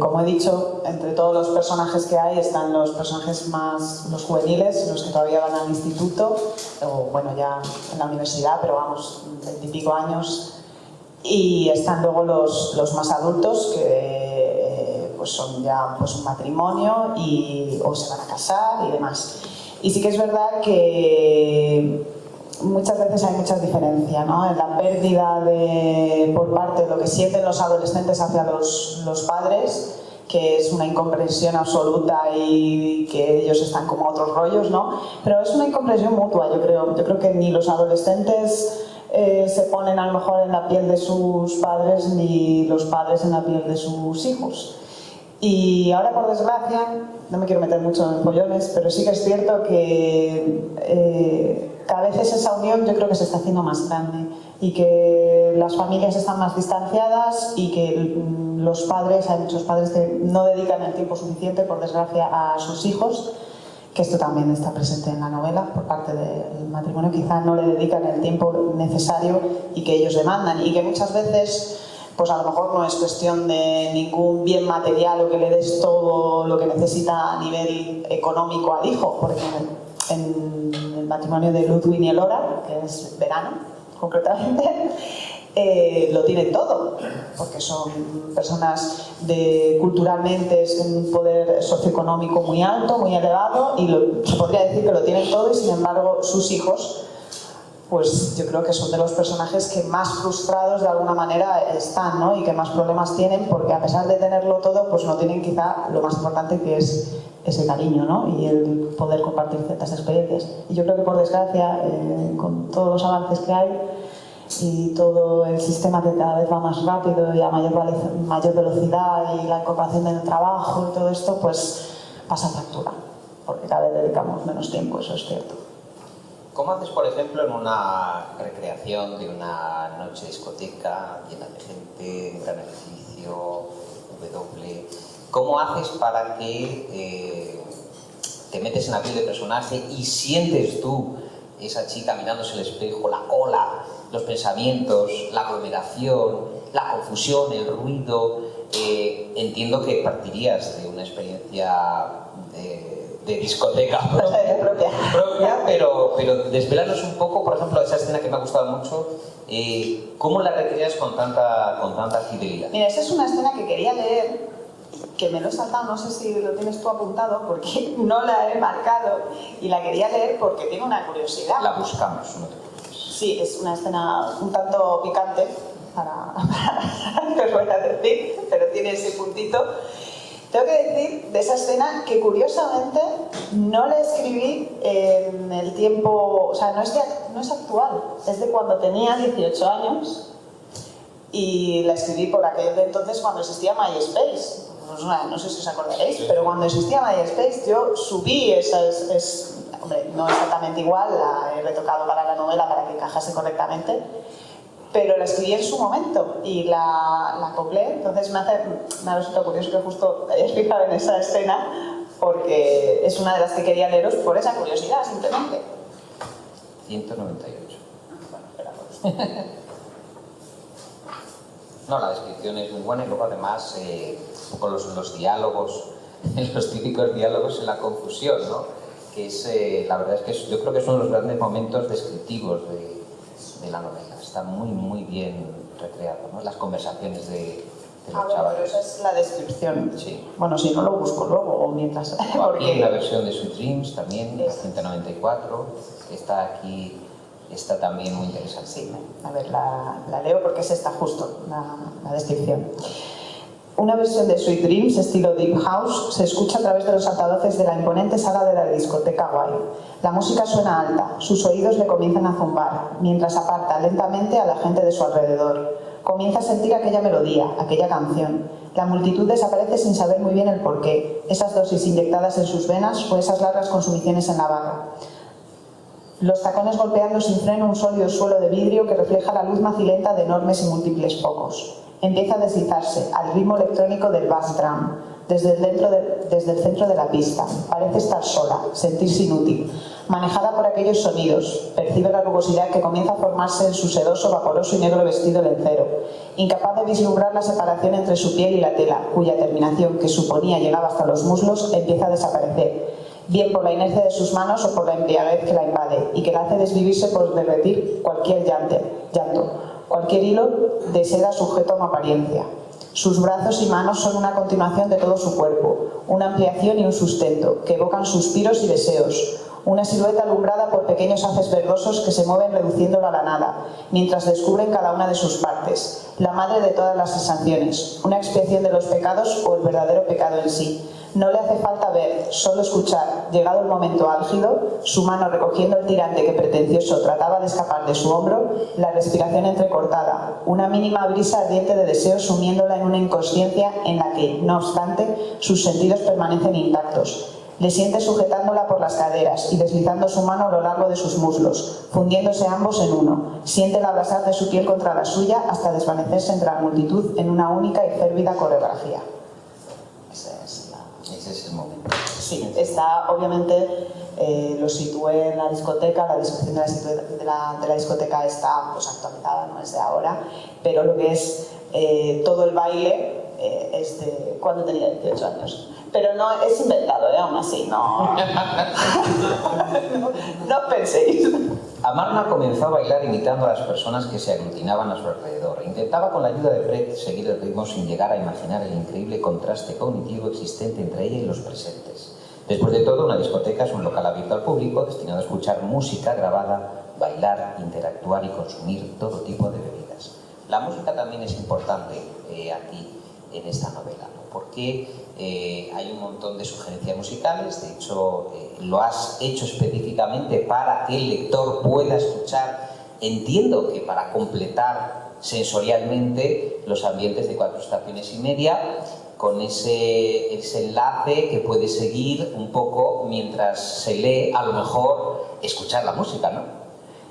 como he dicho, entre todos los personajes que hay están los personajes más, los juveniles, los que todavía van al instituto, o bueno, ya en la universidad, pero vamos, 20 y pico años, y están luego los más adultos que pues son ya pues un matrimonio o se van a casar y demás. Y sí que es verdad que muchas veces hay muchas diferencias, ¿no?, en la pérdida por parte de lo que sienten los adolescentes hacia los padres, que es una incomprensión absoluta y que ellos están como a otros rollos, ¿no? Pero es una incomprensión mutua, yo creo. Yo creo que ni los adolescentes se ponen a lo mejor en la piel de sus padres, ni los padres en la piel de sus hijos. Y ahora, por desgracia, no me quiero meter mucho en follones, pero sí que es cierto que cada vez esa unión yo creo que se está haciendo más grande y que las familias están más distanciadas y que los padres, hay muchos padres que no dedican el tiempo suficiente, por desgracia, a sus hijos, que esto también está presente en la novela por parte del matrimonio, quizá no le dedican el tiempo necesario y que ellos demandan, y que muchas veces pues a lo mejor no es cuestión de ningún bien material o que le des todo lo que necesita a nivel económico al hijo, porque en el matrimonio de Ludwig y Elora, que es Verano concretamente, lo tienen todo, porque son personas culturalmente es un poder socioeconómico muy alto, muy elevado, y se podría decir que lo tienen todo, y sin embargo sus hijos, pues yo creo que son de los personajes que más frustrados de alguna manera están, ¿no?, y que más problemas tienen, porque a pesar de tenerlo todo, pues no tienen quizá lo más importante, que es ese cariño, ¿no?, y el poder compartir ciertas experiencias. Y yo creo que, por desgracia, con todos los avances que hay y todo el sistema que cada vez va más rápido y a mayor velocidad, y la incorporación del trabajo y todo esto, pues pasa factura, porque cada vez dedicamos menos tiempo, eso es cierto. ¿Cómo haces, por ejemplo, en una recreación de una noche de discoteca llena de gente, gran edificio, W? ¿Cómo haces para que te metes en la piel del personaje y sientes tú esa chica mirándose el espejo, la cola, los pensamientos, la aglomeración, la confusión, el ruido? Entiendo que partirías de una experiencia de discoteca propia, pero desvelanos un poco, por ejemplo, esa escena que me ha gustado mucho, ¿cómo la recreas con tanta fidelidad? Mira, esa es una escena que quería leer, que me lo he saltado, no sé si lo tienes tú apuntado, porque no la he marcado, y la quería leer porque tiene una curiosidad. La buscamos, no te preocupes. Sí, es una escena un tanto picante, para te voy a decir, pero tiene ese puntito. Tengo que decir de esa escena que curiosamente no la escribí en el tiempo, o sea, no es actual, es de cuando tenía 18 años y la escribí por aquel de entonces cuando existía MySpace. No sé si os acordaréis, pero cuando existía MySpace yo subí hombre, no exactamente igual, la he retocado para la novela para que encajase correctamente, pero la escribí en su momento y la acoplé, entonces me ha resultado curioso que justo te hayas fijado en esa escena porque es una de las que quería leeros por esa curiosidad, simplemente. 198. Bueno, esperamos. No, la descripción es muy buena y luego además con los diálogos, los típicos diálogos en la confusión, ¿no? Que es, la verdad es que yo creo que son los grandes momentos descriptivos de la novela. Está muy bien recreado, ¿no? Las conversaciones de los chavales. Pero esa es la descripción. Sí. Bueno, si no lo busco luego o mientras. Porque la versión de Sweet Dreams también, 194, está aquí, está también muy interesante. Sí, a ver, la leo porque es esta justo, la descripción. Una versión de Sweet Dreams, estilo Deep House, se escucha a través de los altavoces de la imponente sala de la discoteca Guay. La música suena alta, sus oídos le comienzan a zumbar, mientras aparta lentamente a la gente de su alrededor. Comienza a sentir aquella melodía, aquella canción. La multitud desaparece sin saber muy bien el porqué, esas dosis inyectadas en sus venas o esas largas consumiciones en la barra. Los tacones golpeando sin freno un sólido suelo de vidrio que refleja la luz macilenta de enormes y múltiples focos. Empieza a deslizarse al ritmo electrónico del bass drum, desde el centro de la pista. Parece estar sola, sentirse inútil. Manejada por aquellos sonidos, percibe la rugosidad que comienza a formarse en su sedoso, vaporoso y negro vestido lencero. Incapaz de vislumbrar la separación entre su piel y la tela, cuya terminación, que suponía llegaba hasta los muslos, empieza a desaparecer. Bien por la inercia de sus manos o por la embriaguez que la invade y que la hace desvivirse por derretir cualquier llanto, cualquier hilo de seda sujeto a una apariencia. Sus brazos y manos son una continuación de todo su cuerpo, una ampliación y un sustento, que evocan suspiros y deseos, una silueta alumbrada por pequeños haces verdosos que se mueven reduciéndolo a la nada, mientras descubren cada una de sus partes, la madre de todas las sensaciones, una expiación de los pecados o el verdadero pecado en sí. No le hace falta ver, solo escuchar. Llegado el momento álgido, su mano recogiendo el tirante que pretencioso trataba de escapar de su hombro, la respiración entrecortada, una mínima brisa ardiente de deseo sumiéndola en una inconsciencia en la que, no obstante, sus sentidos permanecen intactos. Le siente sujetándola por las caderas y deslizando su mano a lo largo de sus muslos, fundiéndose ambos en uno. Siente el abrazar de su piel contra la suya hasta desvanecerse entre la multitud en una única y férvida coreografía. Ese es el momento. Sí, está, obviamente, lo situé en la discoteca, la descripción de la discoteca está pues, actualizada, no es de ahora, pero lo que es todo el baile es de cuando tenía 18 años. Pero no es inventado, aún así, no. No penséis. Amarna comenzó a bailar imitando a las personas que se aglutinaban a su alrededor. Intentaba con la ayuda de Fred seguir el ritmo sin llegar a imaginar el increíble contraste cognitivo existente entre ella y los presentes. Después de todo, una discoteca es un local abierto al público destinado a escuchar música grabada, bailar, interactuar y consumir todo tipo de bebidas. La música también es importante aquí en esta novela, ¿no? Porque hay un montón de sugerencias musicales. De hecho, lo has hecho específicamente para que el lector pueda escuchar, entiendo que para completar sensorialmente los ambientes de 4 estaciones y media, con ese enlace que puede seguir un poco mientras se lee, a lo mejor escuchar la música, ¿no?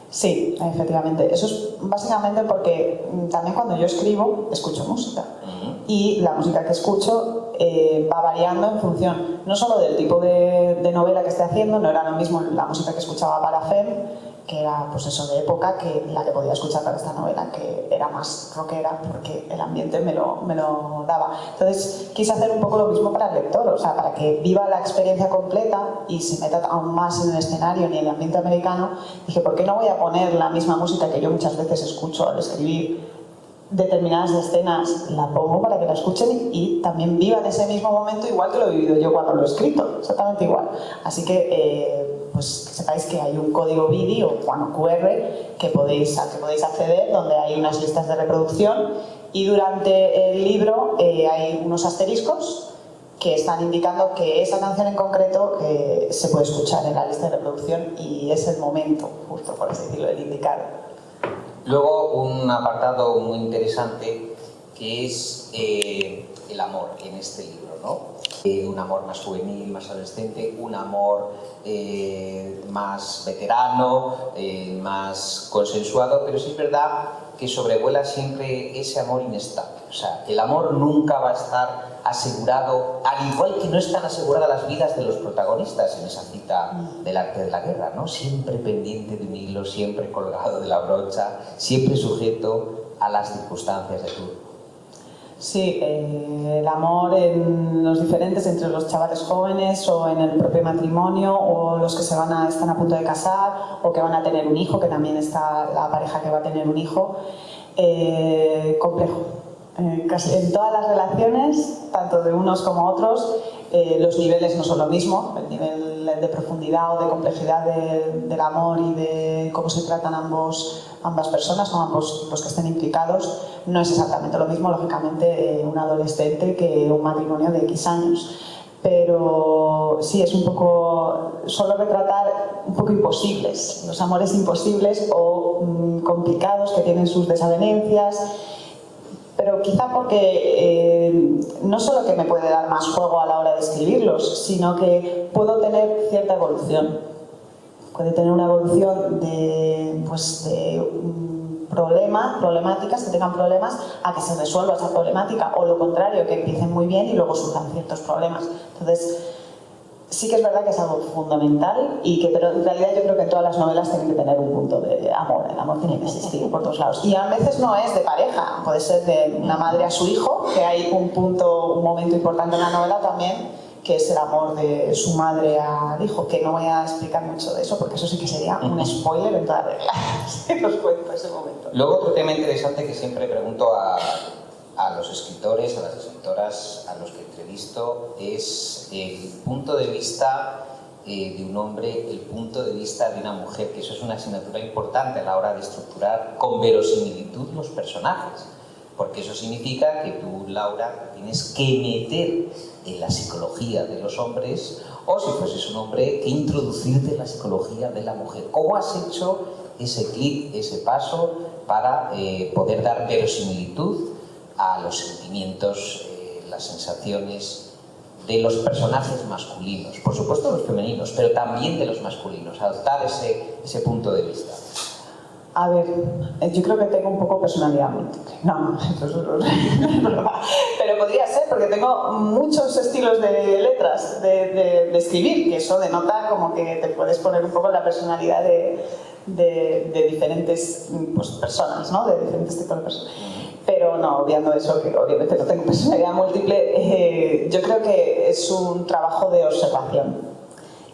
Sí, efectivamente. Eso es básicamente porque también cuando yo escribo, escucho música. Y la música que escucho va variando en función no solo del tipo de novela que esté haciendo, no era lo mismo la música que escuchaba para FEM, que era pues eso de época, que la que podía escuchar para esta novela, que era más rockera porque el ambiente me lo daba. Entonces quise hacer un poco lo mismo para el lector, o sea, para que viva la experiencia completa y se meta aún más en el escenario y en el ambiente americano. Dije, ¿por qué no voy a poner la misma música que yo muchas veces escucho al escribir determinadas escenas? La pongo para que la escuchen y también vivan ese mismo momento igual que lo he vivido yo cuando lo he escrito, exactamente igual. Así que pues que sepáis que hay un código BIDI o QR al que podéis acceder, donde hay unas listas de reproducción, y durante el libro hay unos asteriscos que están indicando que esa canción en concreto se puede escuchar en la lista de reproducción y es el momento, justo por así decirlo, el indicado. Luego un apartado muy interesante que es el amor en este libro, ¿no? Un amor más juvenil, más adolescente, un amor más veterano, más consensuado, pero sí es verdad que sobrevuela siempre ese amor inestable. O sea, el amor nunca va a estar asegurado, al igual que no están aseguradas las vidas de los protagonistas en esa cita del arte de la guerra, ¿no? Siempre pendiente de un hilo, siempre colgado de la brocha, siempre sujeto a las circunstancias de turno. Sí, el amor en los diferentes, entre los chavales jóvenes o en el propio matrimonio, o los que están a punto de casar o que van a tener un hijo, que también está la pareja que va a tener un hijo, complejo. Casi en todas las relaciones, tanto de unos como otros, los niveles no son lo mismo, el nivel de profundidad o de complejidad del amor y de cómo se tratan ambas personas o ambos tipos que estén implicados no es exactamente lo mismo, lógicamente, un adolescente que un matrimonio de X años. Pero sí, es un poco, solo retratar un poco imposibles, los amores imposibles o complicados que tienen sus desavenencias. Pero quizá porque no solo que me puede dar más juego a la hora de escribirlos, sino que puedo tener cierta evolución. Puede tener una evolución de problemáticas, que tengan problemas, a que se resuelva esa problemática, o lo contrario, que empiecen muy bien y luego surjan ciertos problemas. Entonces, sí que es verdad que es algo fundamental, pero en realidad yo creo que todas las novelas tienen que tener un punto de amor. El amor tiene que existir por todos lados. Y a veces no es de pareja, puede ser de una madre a su hijo, que hay un momento importante en la novela también, que es el amor de su madre al hijo, que no voy a explicar mucho de eso, porque eso sí que sería un spoiler en toda regla, si os cuento ese momento. Luego otro tema interesante que siempre pregunto a los escritores, a las escritoras, a los que entrevisto, es el punto de vista de un hombre, el punto de vista de una mujer, que eso es una asignatura importante a la hora de estructurar con verosimilitud los personajes, porque eso significa que tú, Laura, tienes que meter en la psicología de los hombres, o si fueses un hombre, que introducirte en la psicología de la mujer. ¿Cómo has hecho ese clic, ese paso para poder dar verosimilitud a los sentimientos, las sensaciones de los personajes masculinos? Por supuesto los femeninos, pero también de los masculinos, adoptar ese punto de vista. A ver, yo creo que tengo un poco personalidad múltiple. No, eso es broma. Pero podría ser, porque tengo muchos estilos de letras, de escribir, que eso denota como que te puedes poner un poco en la personalidad de diferentes personas, ¿no? De diferentes tipos de personas. Pero no, obviando eso, que obviamente no tengo personalidad múltiple, yo creo que es un trabajo de observación.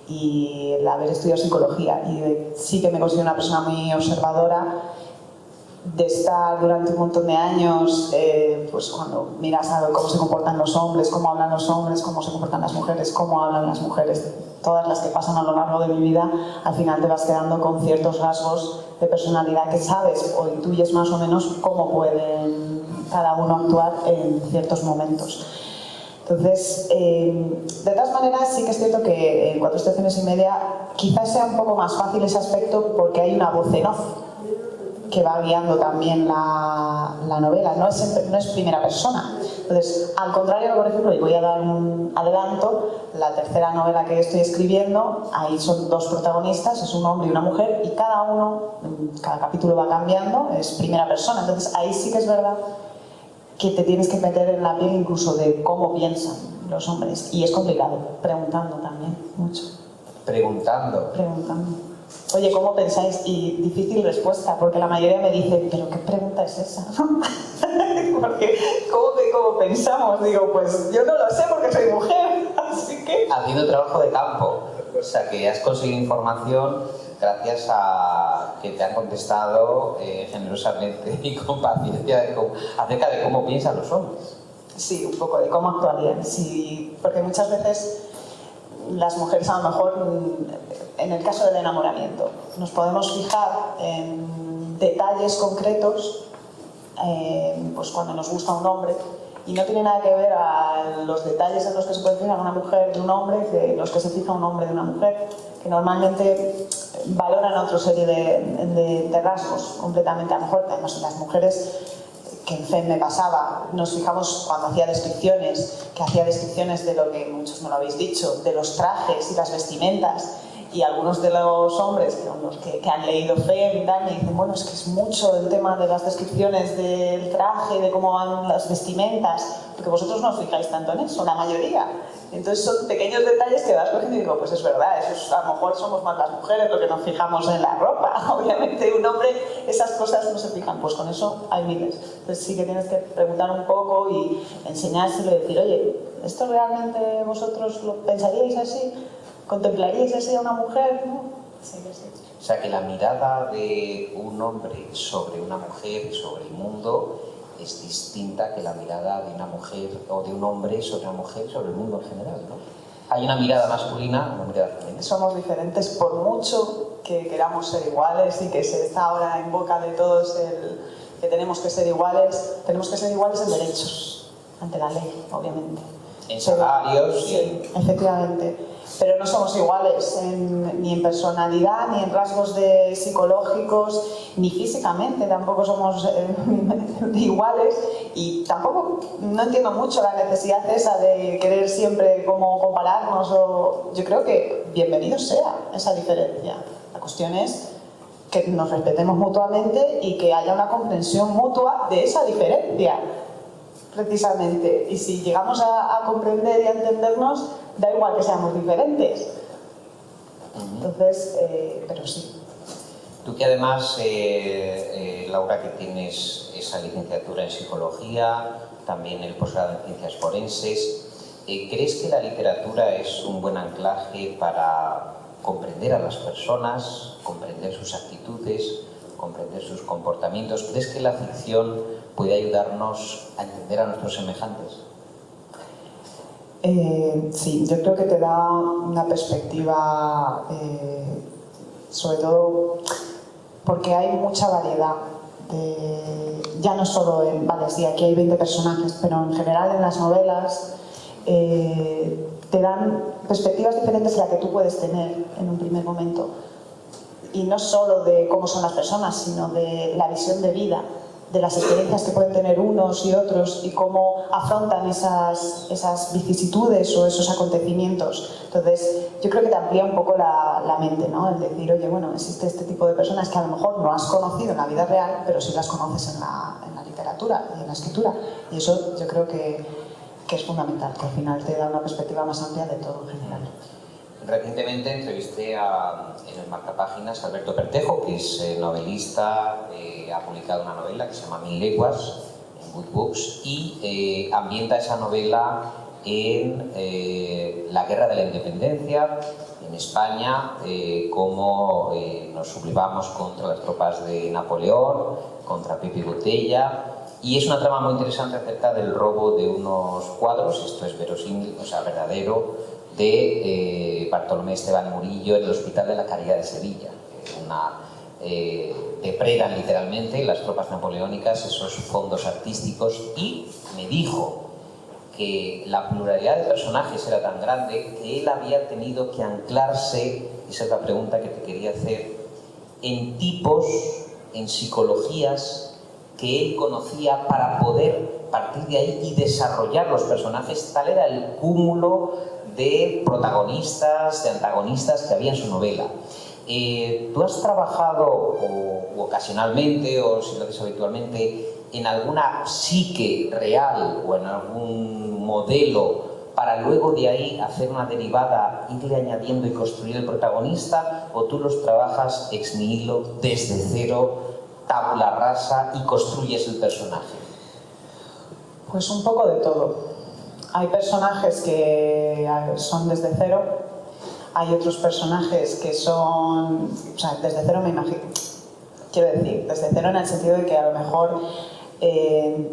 Y el haber estudiado psicología y sí que me considero una persona muy observadora, de estar durante un montón de años, pues cuando miras a cómo se comportan los hombres, cómo hablan los hombres, cómo se comportan las mujeres, cómo hablan las mujeres, todas las que pasan a lo largo de mi vida, al final te vas quedando con ciertos rasgos de personalidad que sabes o intuyes más o menos cómo pueden cada uno actuar en ciertos momentos. Entonces, de todas maneras, sí que es cierto que en 4 estaciones y media quizás sea un poco más fácil ese aspecto porque hay una voz en off que va guiando también la novela, no es primera persona. Entonces, al contrario, por ejemplo, y voy a dar un adelanto, la tercera novela que estoy escribiendo, ahí son dos protagonistas, es un hombre y una mujer, y cada capítulo va cambiando, es primera persona. Entonces, ahí sí que es verdad que te tienes que meter en la piel incluso de cómo piensan los hombres. Y es complicado, preguntando también, mucho. Preguntando. Oye, ¿cómo pensáis? Y difícil respuesta, porque la mayoría me dice, ¿pero qué pregunta es esa? Porque, ¿cómo pensamos? Digo, pues yo no lo sé porque soy mujer, así que... Haciendo trabajo de campo, o sea, que has conseguido información gracias a que te han contestado generosamente y con paciencia acerca de cómo piensan los hombres. Sí, un poco de cómo actuarían, sí, porque muchas veces las mujeres a lo mejor, en el caso del enamoramiento, nos podemos fijar en detalles concretos, pues cuando nos gusta un hombre, y no tiene nada que ver a los detalles en los que se puede fijar una mujer de un hombre que los que se fija un hombre de una mujer, que normalmente valoran otra serie de rasgos completamente. A lo mejor, además, las mujeres, que en FEM me pasaba, nos fijamos cuando hacía descripciones, de lo que muchos no lo habéis dicho, de los trajes y las vestimentas, y algunos de los hombres que han leído FEM y tal, me dicen, bueno, es que es mucho el tema de las descripciones del traje, de cómo van las vestimentas, porque vosotros no os fijáis tanto en eso, la mayoría. Entonces son pequeños detalles que vas cogiendo y digo, pues es verdad, a lo mejor somos más las mujeres lo que nos fijamos en la ropa. Obviamente un hombre esas cosas no se fijan, pues con eso hay miles. Entonces sí que tienes que preguntar un poco y enseñárselo y decir, oye, ¿esto realmente vosotros lo pensaríais así? ¿Contemplaríais así a una mujer? ¿No? Sí, sí. O sea, que la mirada de un hombre sobre una mujer y sobre el mundo es distinta que la mirada de una mujer o de un hombre sobre una mujer sobre el mundo en general, ¿no? Hay una mirada masculina, una mirada femenina. Somos diferentes por mucho que queramos ser iguales y que se está ahora en boca de todos que tenemos que ser iguales en derechos, ante la ley, obviamente. En salarios. Sí, efectivamente. Pero no somos iguales ni en personalidad, ni en rasgos psicológicos, ni físicamente. Tampoco somos iguales y tampoco no entiendo mucho la necesidad esa de querer siempre como compararnos. Yo creo que bienvenido sea esa diferencia. La cuestión es que nos respetemos mutuamente y que haya una comprensión mutua de esa diferencia. Precisamente, y si llegamos a comprender y a entendernos, da igual que seamos diferentes. Entonces, pero sí. Tú que además, Laura, que tienes esa licenciatura en psicología, también el posgrado en ciencias forenses, ¿crees que la literatura es un buen anclaje para comprender a las personas, comprender sus actitudes, comprender sus comportamientos? ¿Crees que la ficción puede ayudarnos a entender a nuestros semejantes? Sí, yo creo que te da una perspectiva, sobre todo porque hay mucha variedad. Ya no solo vale, sí, aquí hay 20 personajes, pero en general en las novelas te dan perspectivas diferentes a las que tú puedes tener en un primer momento. Y no solo de cómo son las personas, sino de la visión de vida, de las experiencias que pueden tener unos y otros y cómo afrontan esas vicisitudes o esos acontecimientos. Entonces, yo creo que te amplía un poco la mente, ¿no? El decir, oye, bueno, existe este tipo de personas que a lo mejor no has conocido en la vida real, pero sí las conoces en la literatura y en la escritura. Y eso yo creo que es fundamental, que al final te da una perspectiva más amplia de todo en general. Recientemente entrevisté en el Marcapáginas a Alberto Pertejo, que es novelista, ha publicado una novela que se llama 1000 leguas en Good Books y ambienta esa novela en la Guerra de la Independencia en España, cómo nos sublevamos contra las tropas de Napoleón, contra Pepe Botella. Y es una trama muy interesante acerca del robo de unos cuadros, esto es verosímil, o sea, verdadero, de Bartolomé Esteban Murillo en el Hospital de la Caridad de Sevilla. Depredan literalmente las tropas napoleónicas esos fondos artísticos y me dijo que la pluralidad de personajes era tan grande que él había tenido que anclarse, esa es la pregunta que te quería hacer, en tipos, en psicologías que él conocía para poder partir de ahí y desarrollar los personajes. Tal era el cúmulo de protagonistas, de antagonistas que había en su novela. ¿Tú has trabajado o ocasionalmente, o si lo haces habitualmente, en alguna psique real o en algún modelo para luego de ahí hacer una derivada, irle añadiendo y construir el protagonista, o tú los trabajas ex nihilo, desde cero, tabula rasa y construyes el personaje? Pues un poco de todo. Hay personajes que son desde cero, hay otros personajes que son, o sea, desde cero me imagino, quiero decir, desde cero en el sentido de que a lo mejor,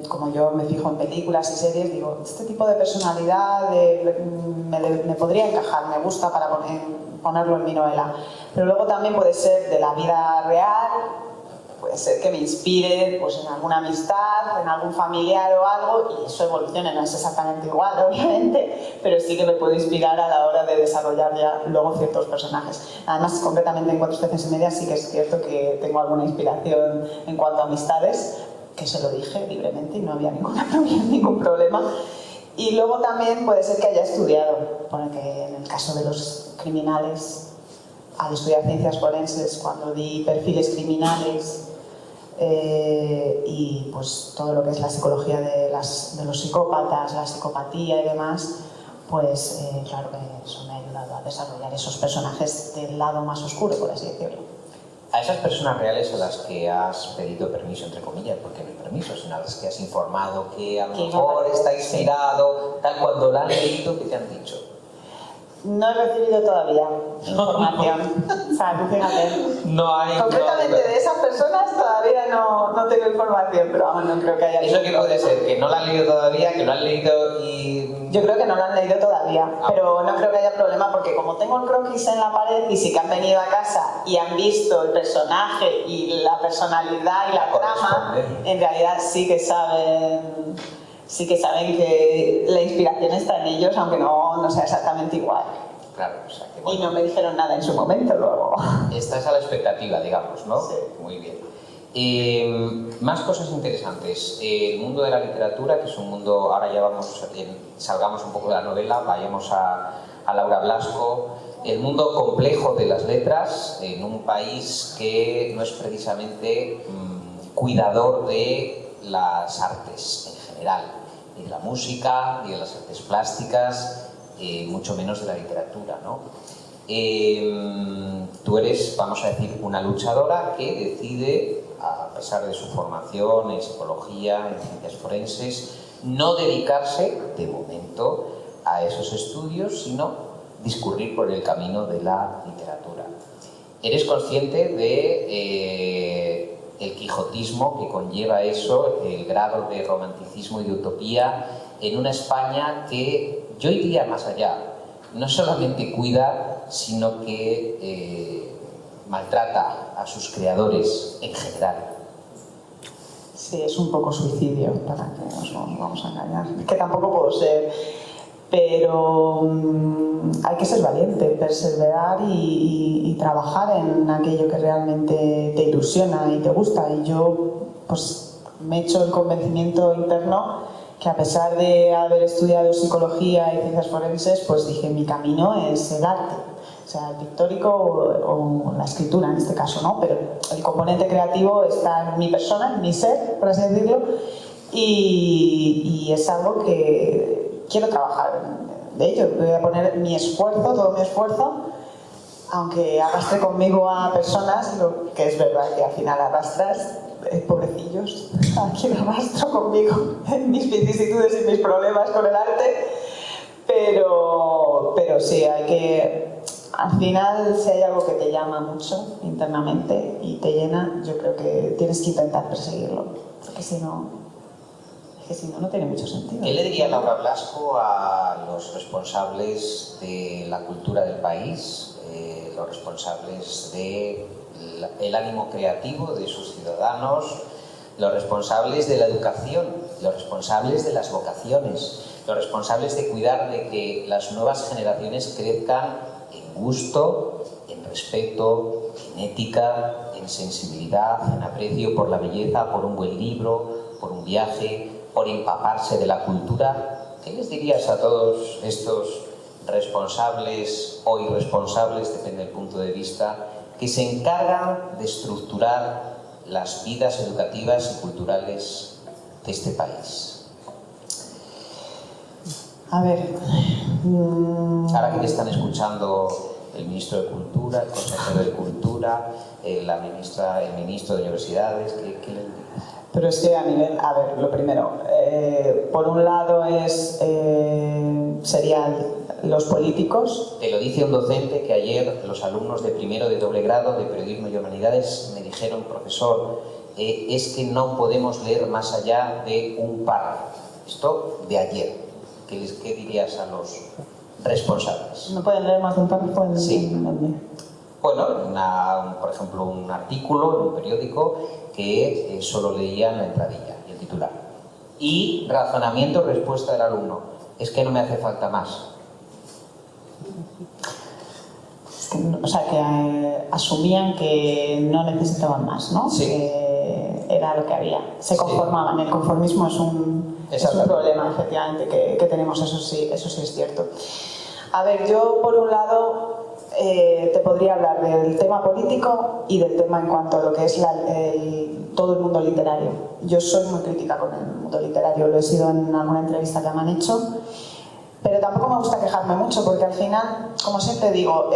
como yo me fijo en películas y series, digo, este tipo de personalidad me podría encajar, me gusta para ponerlo en mi novela. Pero luego también puede ser de la vida real, puede ser que me inspire pues, en alguna amistad, en algún familiar o algo, y eso evoluciona, no es exactamente igual, obviamente, pero sí que me puede inspirar a la hora de desarrollar ya luego ciertos personajes. Además, concretamente en 4 estaciones y media sí que es cierto que tengo alguna inspiración en cuanto a amistades, que se lo dije libremente y no había ningún problema. Y luego también puede ser que haya estudiado, porque en el caso de los criminales, al estudiar ciencias forenses, cuando di perfiles criminales y pues todo lo que es la psicología de los psicópatas, la psicopatía y demás, pues claro que eso me ha ayudado a desarrollar esos personajes del lado más oscuro, por así decirlo. A esas personas reales a las que has pedido permiso, entre comillas, porque no hay permiso, sino a las que has informado que a lo mejor está inspirado, tal, cuando la han leído, ¿qué te han dicho? No he recibido todavía información. O sea, tú fíjate. No hay. Concretamente de esas personas todavía no tengo información, pero vamos, no creo que haya. ¿Eso qué puede ser? ¿Que no la han leído todavía? ¿Que lo han leído y...? Yo creo que no lo han leído todavía, pero no creo que haya problema porque como tengo el croquis en la pared y sí que han venido a casa y han visto el personaje y la personalidad y la trama, en realidad sí que saben que la inspiración está en ellos, aunque no sea exactamente igual. Claro, o sea, que bueno. Y no me dijeron nada en su momento luego. Estás a la expectativa, digamos, ¿no? Sí. Muy bien. Más cosas interesantes. El mundo de la literatura, que es un mundo, ahora ya salgamos un poco de la novela, vayamos a Laura Blasco. El mundo complejo de las letras en un país que no es precisamente cuidador de las artes en general, ni de la música, ni de las artes plásticas, mucho menos de la literatura, ¿no? Tú eres, vamos a decir, una luchadora que decide, a pesar de su formación en psicología, en ciencias forenses, no dedicarse, de momento, a esos estudios, sino discurrir por el camino de la literatura. ¿Eres consciente de el quijotismo que conlleva eso, el grado de romanticismo y de utopía en una España que, yo iría más allá, no solamente cuida, sino que maltrata a sus creadores en general? Sí, es un poco suicidio, para que nos vamos a engañar. Es que tampoco puedo ser, pero hay que ser valiente, perseverar y trabajar en aquello que realmente te ilusiona y te gusta. Y yo pues me he hecho el convencimiento interno que a pesar de haber estudiado psicología y ciencias forenses, pues dije, mi camino es el arte. O sea, el pictórico o la escritura en este caso, ¿no? Pero el componente creativo está en mi persona, en mi ser, por así decirlo, y es algo que quiero trabajar de ello. Voy a poner mi esfuerzo, todo mi esfuerzo, aunque arrastre conmigo a personas, lo que es verdad que al final arrastras, pobrecillos, a quien arrastro conmigo en mis vicisitudes y mis problemas con el arte, pero sí, hay que... Al final, si hay algo que te llama mucho internamente y te llena, yo creo que tienes que intentar perseguirlo, porque si no, no tiene mucho sentido. ¿Qué le diría Laura Blasco a los responsables de la cultura del país, los responsables del ánimo creativo de sus ciudadanos, los responsables de la educación, los responsables de las vocaciones, los responsables de cuidar de que las nuevas generaciones crezcan en gusto, en respeto, en ética, en sensibilidad, en aprecio por la belleza, por un buen libro, por un viaje, por empaparse de la cultura. ¿Qué les dirías a todos estos responsables o irresponsables, depende del punto de vista, que se encargan de estructurar las vidas educativas y culturales de este país? A ver... Ahora que te están escuchando el ministro de Cultura, el consejero de Cultura, el ministro de Universidades, ¿qué les dirías? Pero es que a ver, lo primero, por un lado serían los políticos. Te lo dice un docente que ayer los alumnos de primero de doble grado de Periodismo y Humanidades me dijeron: profesor, es que no podemos leer más allá de un párrafo. Esto de ayer. ¿Qué dirías a los responsables? ¿No pueden leer más de un párrafo? Sí. Bueno, por ejemplo, un artículo en un periódico que solo leían la entradilla y el titular. Y razonamiento, respuesta del alumno: es que no me hace falta más. O sea, que asumían que no necesitaban más, ¿no? Sí. Que era lo que había. Se conformaban. Sí. El conformismo es un problema, efectivamente, que tenemos, eso sí es cierto. A ver, yo por un lado te podría hablar del tema político y del tema en cuanto a lo que es todo el mundo literario. Yo soy muy crítica con el mundo literario, lo he sido en alguna entrevista que me han hecho, pero tampoco me gusta quejarme mucho porque al final, como siempre digo,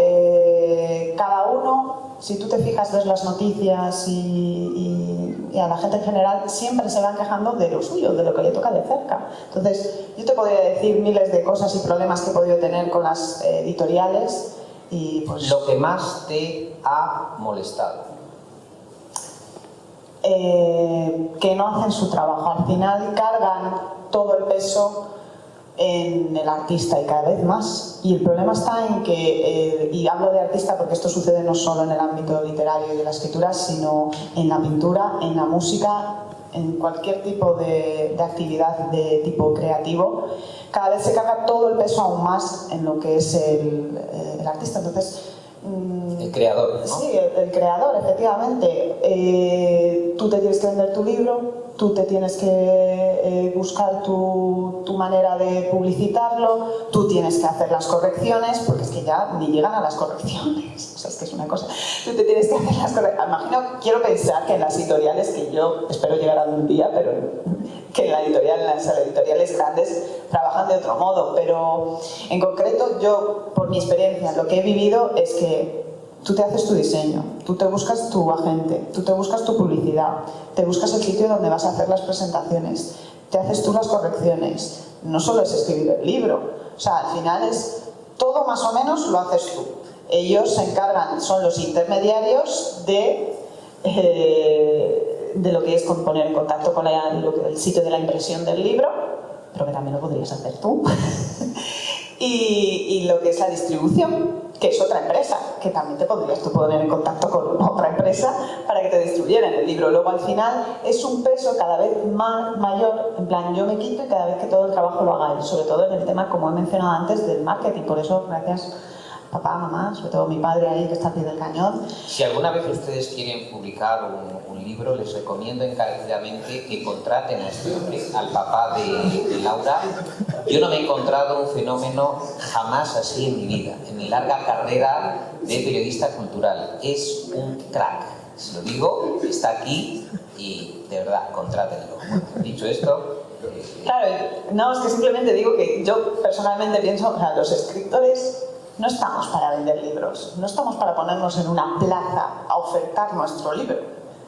cada uno, si tú te fijas, ves las noticias y a la gente en general siempre se van quejando de lo suyo, de lo que le toca de cerca. Entonces, yo te podría decir miles de cosas y problemas que he podido tener con las editoriales. Y pues, lo que más te ha molestado. Que no hacen su trabajo. Al final cargan todo el peso en el artista y cada vez más. Y el problema está en que, y hablo de artista porque esto sucede no solo en el ámbito literario y de la escritura, sino en la pintura, en la música, en cualquier tipo de actividad de tipo creativo. Cada vez se carga todo el peso aún más en lo que es el artista. Entonces, el creador, ¿no? Sí, el creador, efectivamente. Tú te tienes que vender tu libro, tú te tienes que buscar tu manera de publicitarlo, tú tienes que hacer las correcciones, porque es que ya ni llegan a las correcciones. O sea, es que es una cosa. Tú te tienes que hacer las correcciones. Quiero pensar que en las editoriales, que yo espero llegar algún día, pero que en las editoriales grandes trabajan de otro modo, pero en concreto yo, por mi experiencia, lo que he vivido es que tú te haces tu diseño, tú te buscas tu agente, tú te buscas tu publicidad, te buscas el sitio donde vas a hacer las presentaciones, te haces tú las correcciones. No solo es escribir el libro, o sea, al final es todo más o menos lo haces tú. Ellos se encargan, son los intermediarios de lo que es poner en contacto con el sitio de la impresión del libro, pero que también lo podrías hacer tú. y lo que es la distribución, que es otra empresa, que también te podrías tú poner en contacto con otra empresa para que te distribuyeran el libro. Luego al final es un peso cada vez mayor, en plan yo me quito y cada vez que todo el trabajo lo haga él, sobre todo en el tema, como he mencionado antes, del marketing. Por eso, gracias papá, mamá, sobre todo mi padre ahí que está al pie del cañón. Si alguna vez ustedes quieren publicar un libro, les recomiendo encarecidamente que contraten a este hombre, al papá de Laura. Yo no me he encontrado un fenómeno jamás así en mi vida, en mi larga carrera de periodista cultural. Es un crack, se lo digo, está aquí y de verdad, contrátenlo. Dicho esto... Claro, no, es que simplemente digo que yo personalmente pienso, o sea, los escritores no estamos para vender libros, no estamos para ponernos en una plaza a ofertar nuestro libro.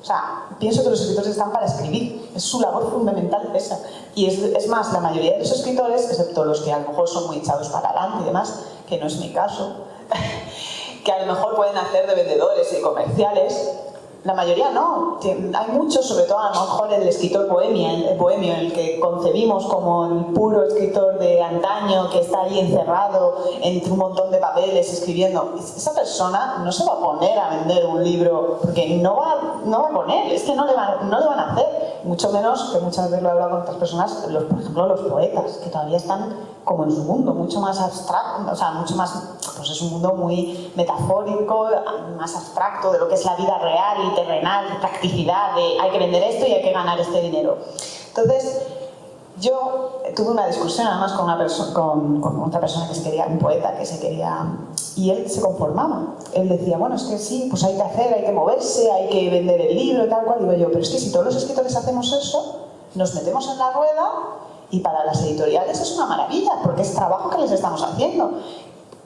O sea, pienso que los escritores están para escribir, es su labor fundamental esa. Y es más, la mayoría de los escritores, excepto los que a lo mejor son muy echados para adelante y demás, que no es mi caso, que a lo mejor pueden hacer de vendedores y comerciales, la mayoría no. Hay muchos, sobre todo a lo mejor el escritor bohemio, el que concebimos como el puro escritor de antaño, que está ahí encerrado entre un montón de papeles escribiendo. Esa persona no se va a poner a vender un libro, porque no va con él, es que no le van a hacer. Mucho menos, que muchas veces lo he hablado con otras personas, por ejemplo los poetas, que todavía están como en su mundo, mucho más abstracto, o sea, mucho más, pues es un mundo muy metafórico, más abstracto de lo que es la vida real y terrenal, de practicidad, de hay que vender esto y hay que ganar este dinero. Entonces, yo tuve una discusión además con otra persona que se quería, un poeta que se quería, y él se conformaba. Él decía, bueno, es que sí, pues hay que hacer, hay que moverse, hay que vender el libro y tal cual. Digo yo, pero es que si todos los escritores hacemos eso, nos metemos en la rueda y para las editoriales es una maravilla, porque es trabajo que les estamos haciendo.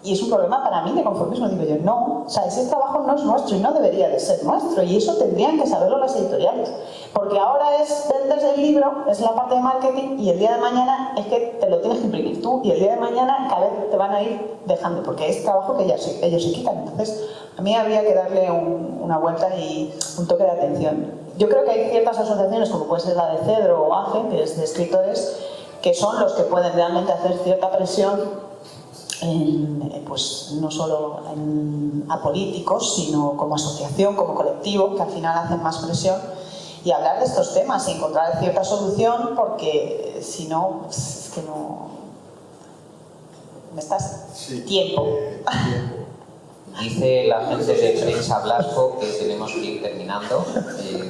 Y es un problema para mí de conformismo. Digo yo, no, o sea, ese trabajo no es nuestro y no debería de ser nuestro. Y eso tendrían que saberlo las editoriales. Porque ahora es vendes el libro, es la parte de marketing, y el día de mañana es que te lo tienes que imprimir tú. Y el día de mañana cada vez te van a ir dejando, porque es trabajo que ellos se quitan. Entonces, a mí habría que darle una vuelta y un toque de atención. Yo creo que hay ciertas asociaciones, como puede ser la de Cedro o AGE, que es de escritores, que son los que pueden realmente hacer cierta presión pues no solo a políticos, sino como asociación, como colectivo, que al final hacen más presión, y hablar de estos temas y encontrar cierta solución, porque si no, pues es que no... ¿Me estás? Sí. Tiempo. Dice la gente de Prensa Blasco que tenemos que ir terminando,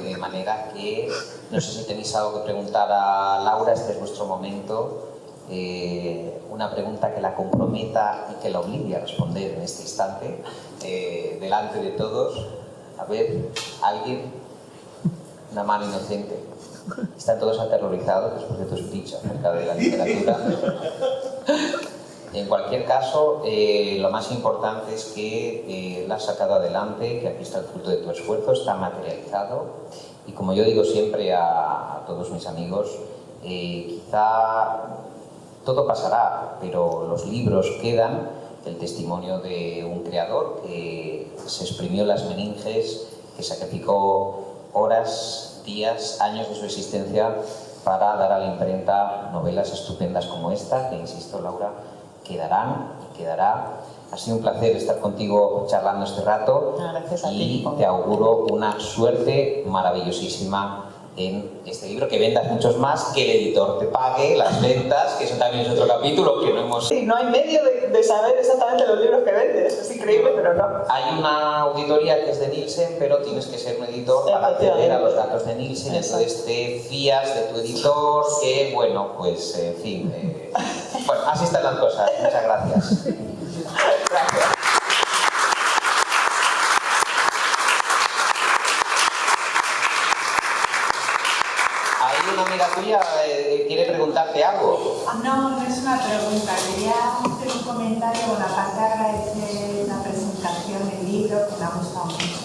de manera que no sé si tenéis algo que preguntar a Laura. Este es vuestro momento. Una pregunta que la comprometa y que la obligue a responder en este instante, delante de todos. A ver, ¿alguien? Una mano inocente. Están todos aterrorizados después de tu speech acerca de la literatura. En cualquier caso, lo más importante es que la has sacado adelante, que aquí está el fruto de tu esfuerzo, está materializado. Y como yo digo siempre a todos mis amigos, quizá todo pasará, pero los libros quedan, el testimonio de un creador que se exprimió las meninges, que sacrificó horas, días, años de su existencia para dar a la imprenta novelas estupendas como esta, que, insisto, Laura, quedarán y quedará. Ha sido un placer estar contigo charlando este rato. Gracias a ti. Y te auguro una suerte maravillosísima en este libro, que vendas muchos más, que el editor te pague las ventas, que eso también es otro capítulo que no hemos... Sí, no hay medio de saber exactamente los libros que vendes, es increíble, pero no. Hay una auditoría que es de Nielsen, pero tienes que ser un editor para acceder a los datos de Nielsen, entonces te fías de tu editor, que bueno, pues en fin... Bueno, así están las cosas. Muchas gracias. Gracias. Hay una amiga tuya que quiere preguntarte algo. No, no es una pregunta. Quería hacer un comentario. Bueno, aparte de agradecer la presentación del libro, que me ha gustado mucho.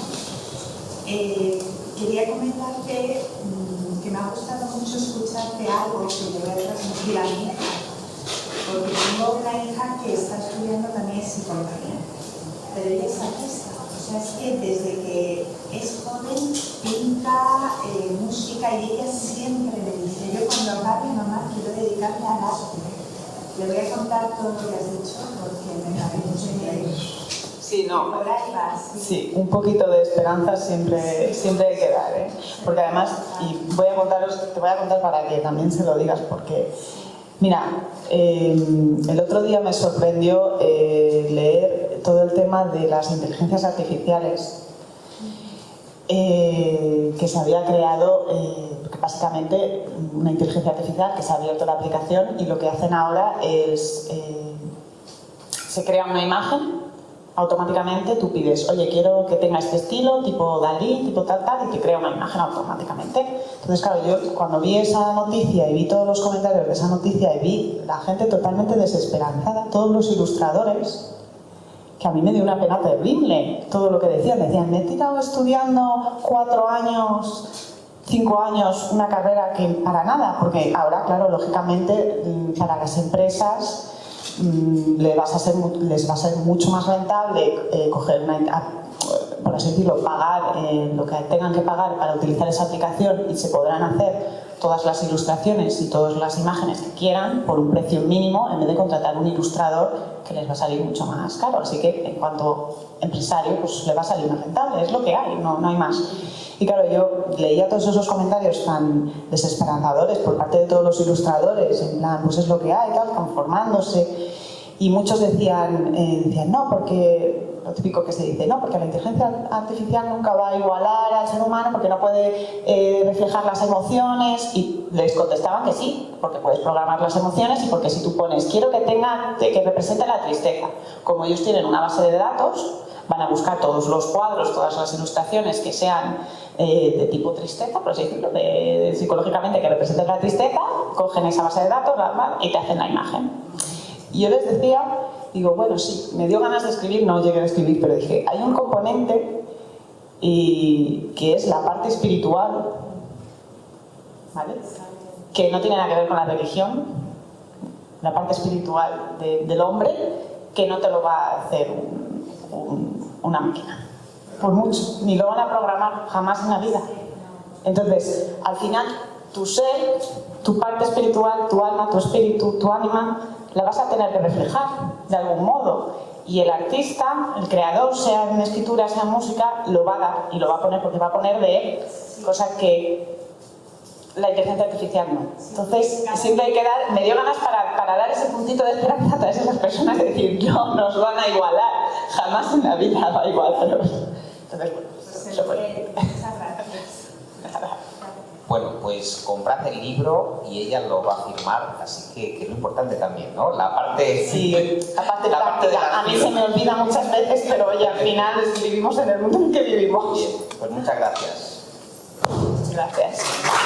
Quería comentarte que me ha gustado mucho escucharte algo que le voy a transmitir a mi hija. Porque tengo una hija que está estudiando también psicología, pero ella es artista. O sea, es que desde que es joven pinta música, y ella siempre me dice, yo cuando acabe, mamá, quiero dedicarme al arte. Le voy a contar todo lo que has dicho porque me parece que Sí, no. por ahí vas. Sí, un poquito de esperanza siempre hay que dar, ¿eh? Porque además, y te voy a contar para que también se lo digas, porque, mira, el otro día me sorprendió leer todo el tema de las inteligencias artificiales que se había creado, básicamente una inteligencia artificial que se ha abierto la aplicación, y lo que hacen ahora es, se crea una imagen. Automáticamente tú pides, oye, quiero que tenga este estilo, tipo Dalí, tipo tal, y te crea una imagen automáticamente. Entonces, claro, yo cuando vi esa noticia y vi todos los comentarios de esa noticia y vi la gente totalmente desesperanzada, todos los ilustradores, que a mí me dio una pena terrible todo lo que decían. Decían, me he tirado estudiando 4 años, 5 años, una carrera que para nada, porque ahora, claro, lógicamente, para las empresas les va a ser mucho más rentable coger por así decirlo, pagar lo que tengan que pagar para utilizar esa aplicación, y se podrán hacer todas las ilustraciones y todas las imágenes que quieran por un precio mínimo en vez de contratar un ilustrador que les va a salir mucho más caro. Así que en cuanto empresario pues le va a salir más rentable, es lo que hay, no hay más. Y claro, yo leía todos esos comentarios tan desesperanzadores por parte de todos los ilustradores, en plan, pues es lo que hay, tal, conformándose. Y muchos decían no, porque lo típico que se dice, no, porque la inteligencia artificial nunca va a igualar al ser humano porque no puede reflejar las emociones, y les contestaban que sí, porque puedes programar las emociones y porque si tú pones quiero que represente la tristeza, como ellos tienen una base de datos, van a buscar todos los cuadros, todas las ilustraciones que sean de tipo tristeza, por así decirlo, psicológicamente que representen la tristeza, cogen esa base de datos y te hacen la imagen. Y yo les decía, digo, bueno, sí, me dio ganas de escribir, no llegué a escribir, pero dije, hay un componente que es la parte espiritual, ¿vale? Que no tiene nada que ver con la religión, la parte espiritual del hombre, que no te lo va a hacer una máquina, por mucho, ni lo van a programar jamás en la vida. Entonces, al final, tu ser, tu parte espiritual, tu alma, tu espíritu, tu ánima, la vas a tener que reflejar de algún modo. Y el artista, el creador, sea en escritura, sea en música, lo va a dar y lo va a poner porque va a poner de él, cosas que la inteligencia artificial no. Entonces, siempre hay que dar, me dio ganas para dar ese puntito de esperanza a todas esas personas, es decir, no nos van a igualar, jamás en la vida va a igualarnos. Entonces, bueno, eso fue. Muchas gracias. Bueno, pues comprad el libro y ella lo va a firmar, así que es lo importante también, ¿no? La parte, sí, la parte la parte de práctica. la A mí se me olvida muchas veces, pero oye, al final vivimos en el mundo en el que vivimos. Bien, pues muchas gracias. Gracias.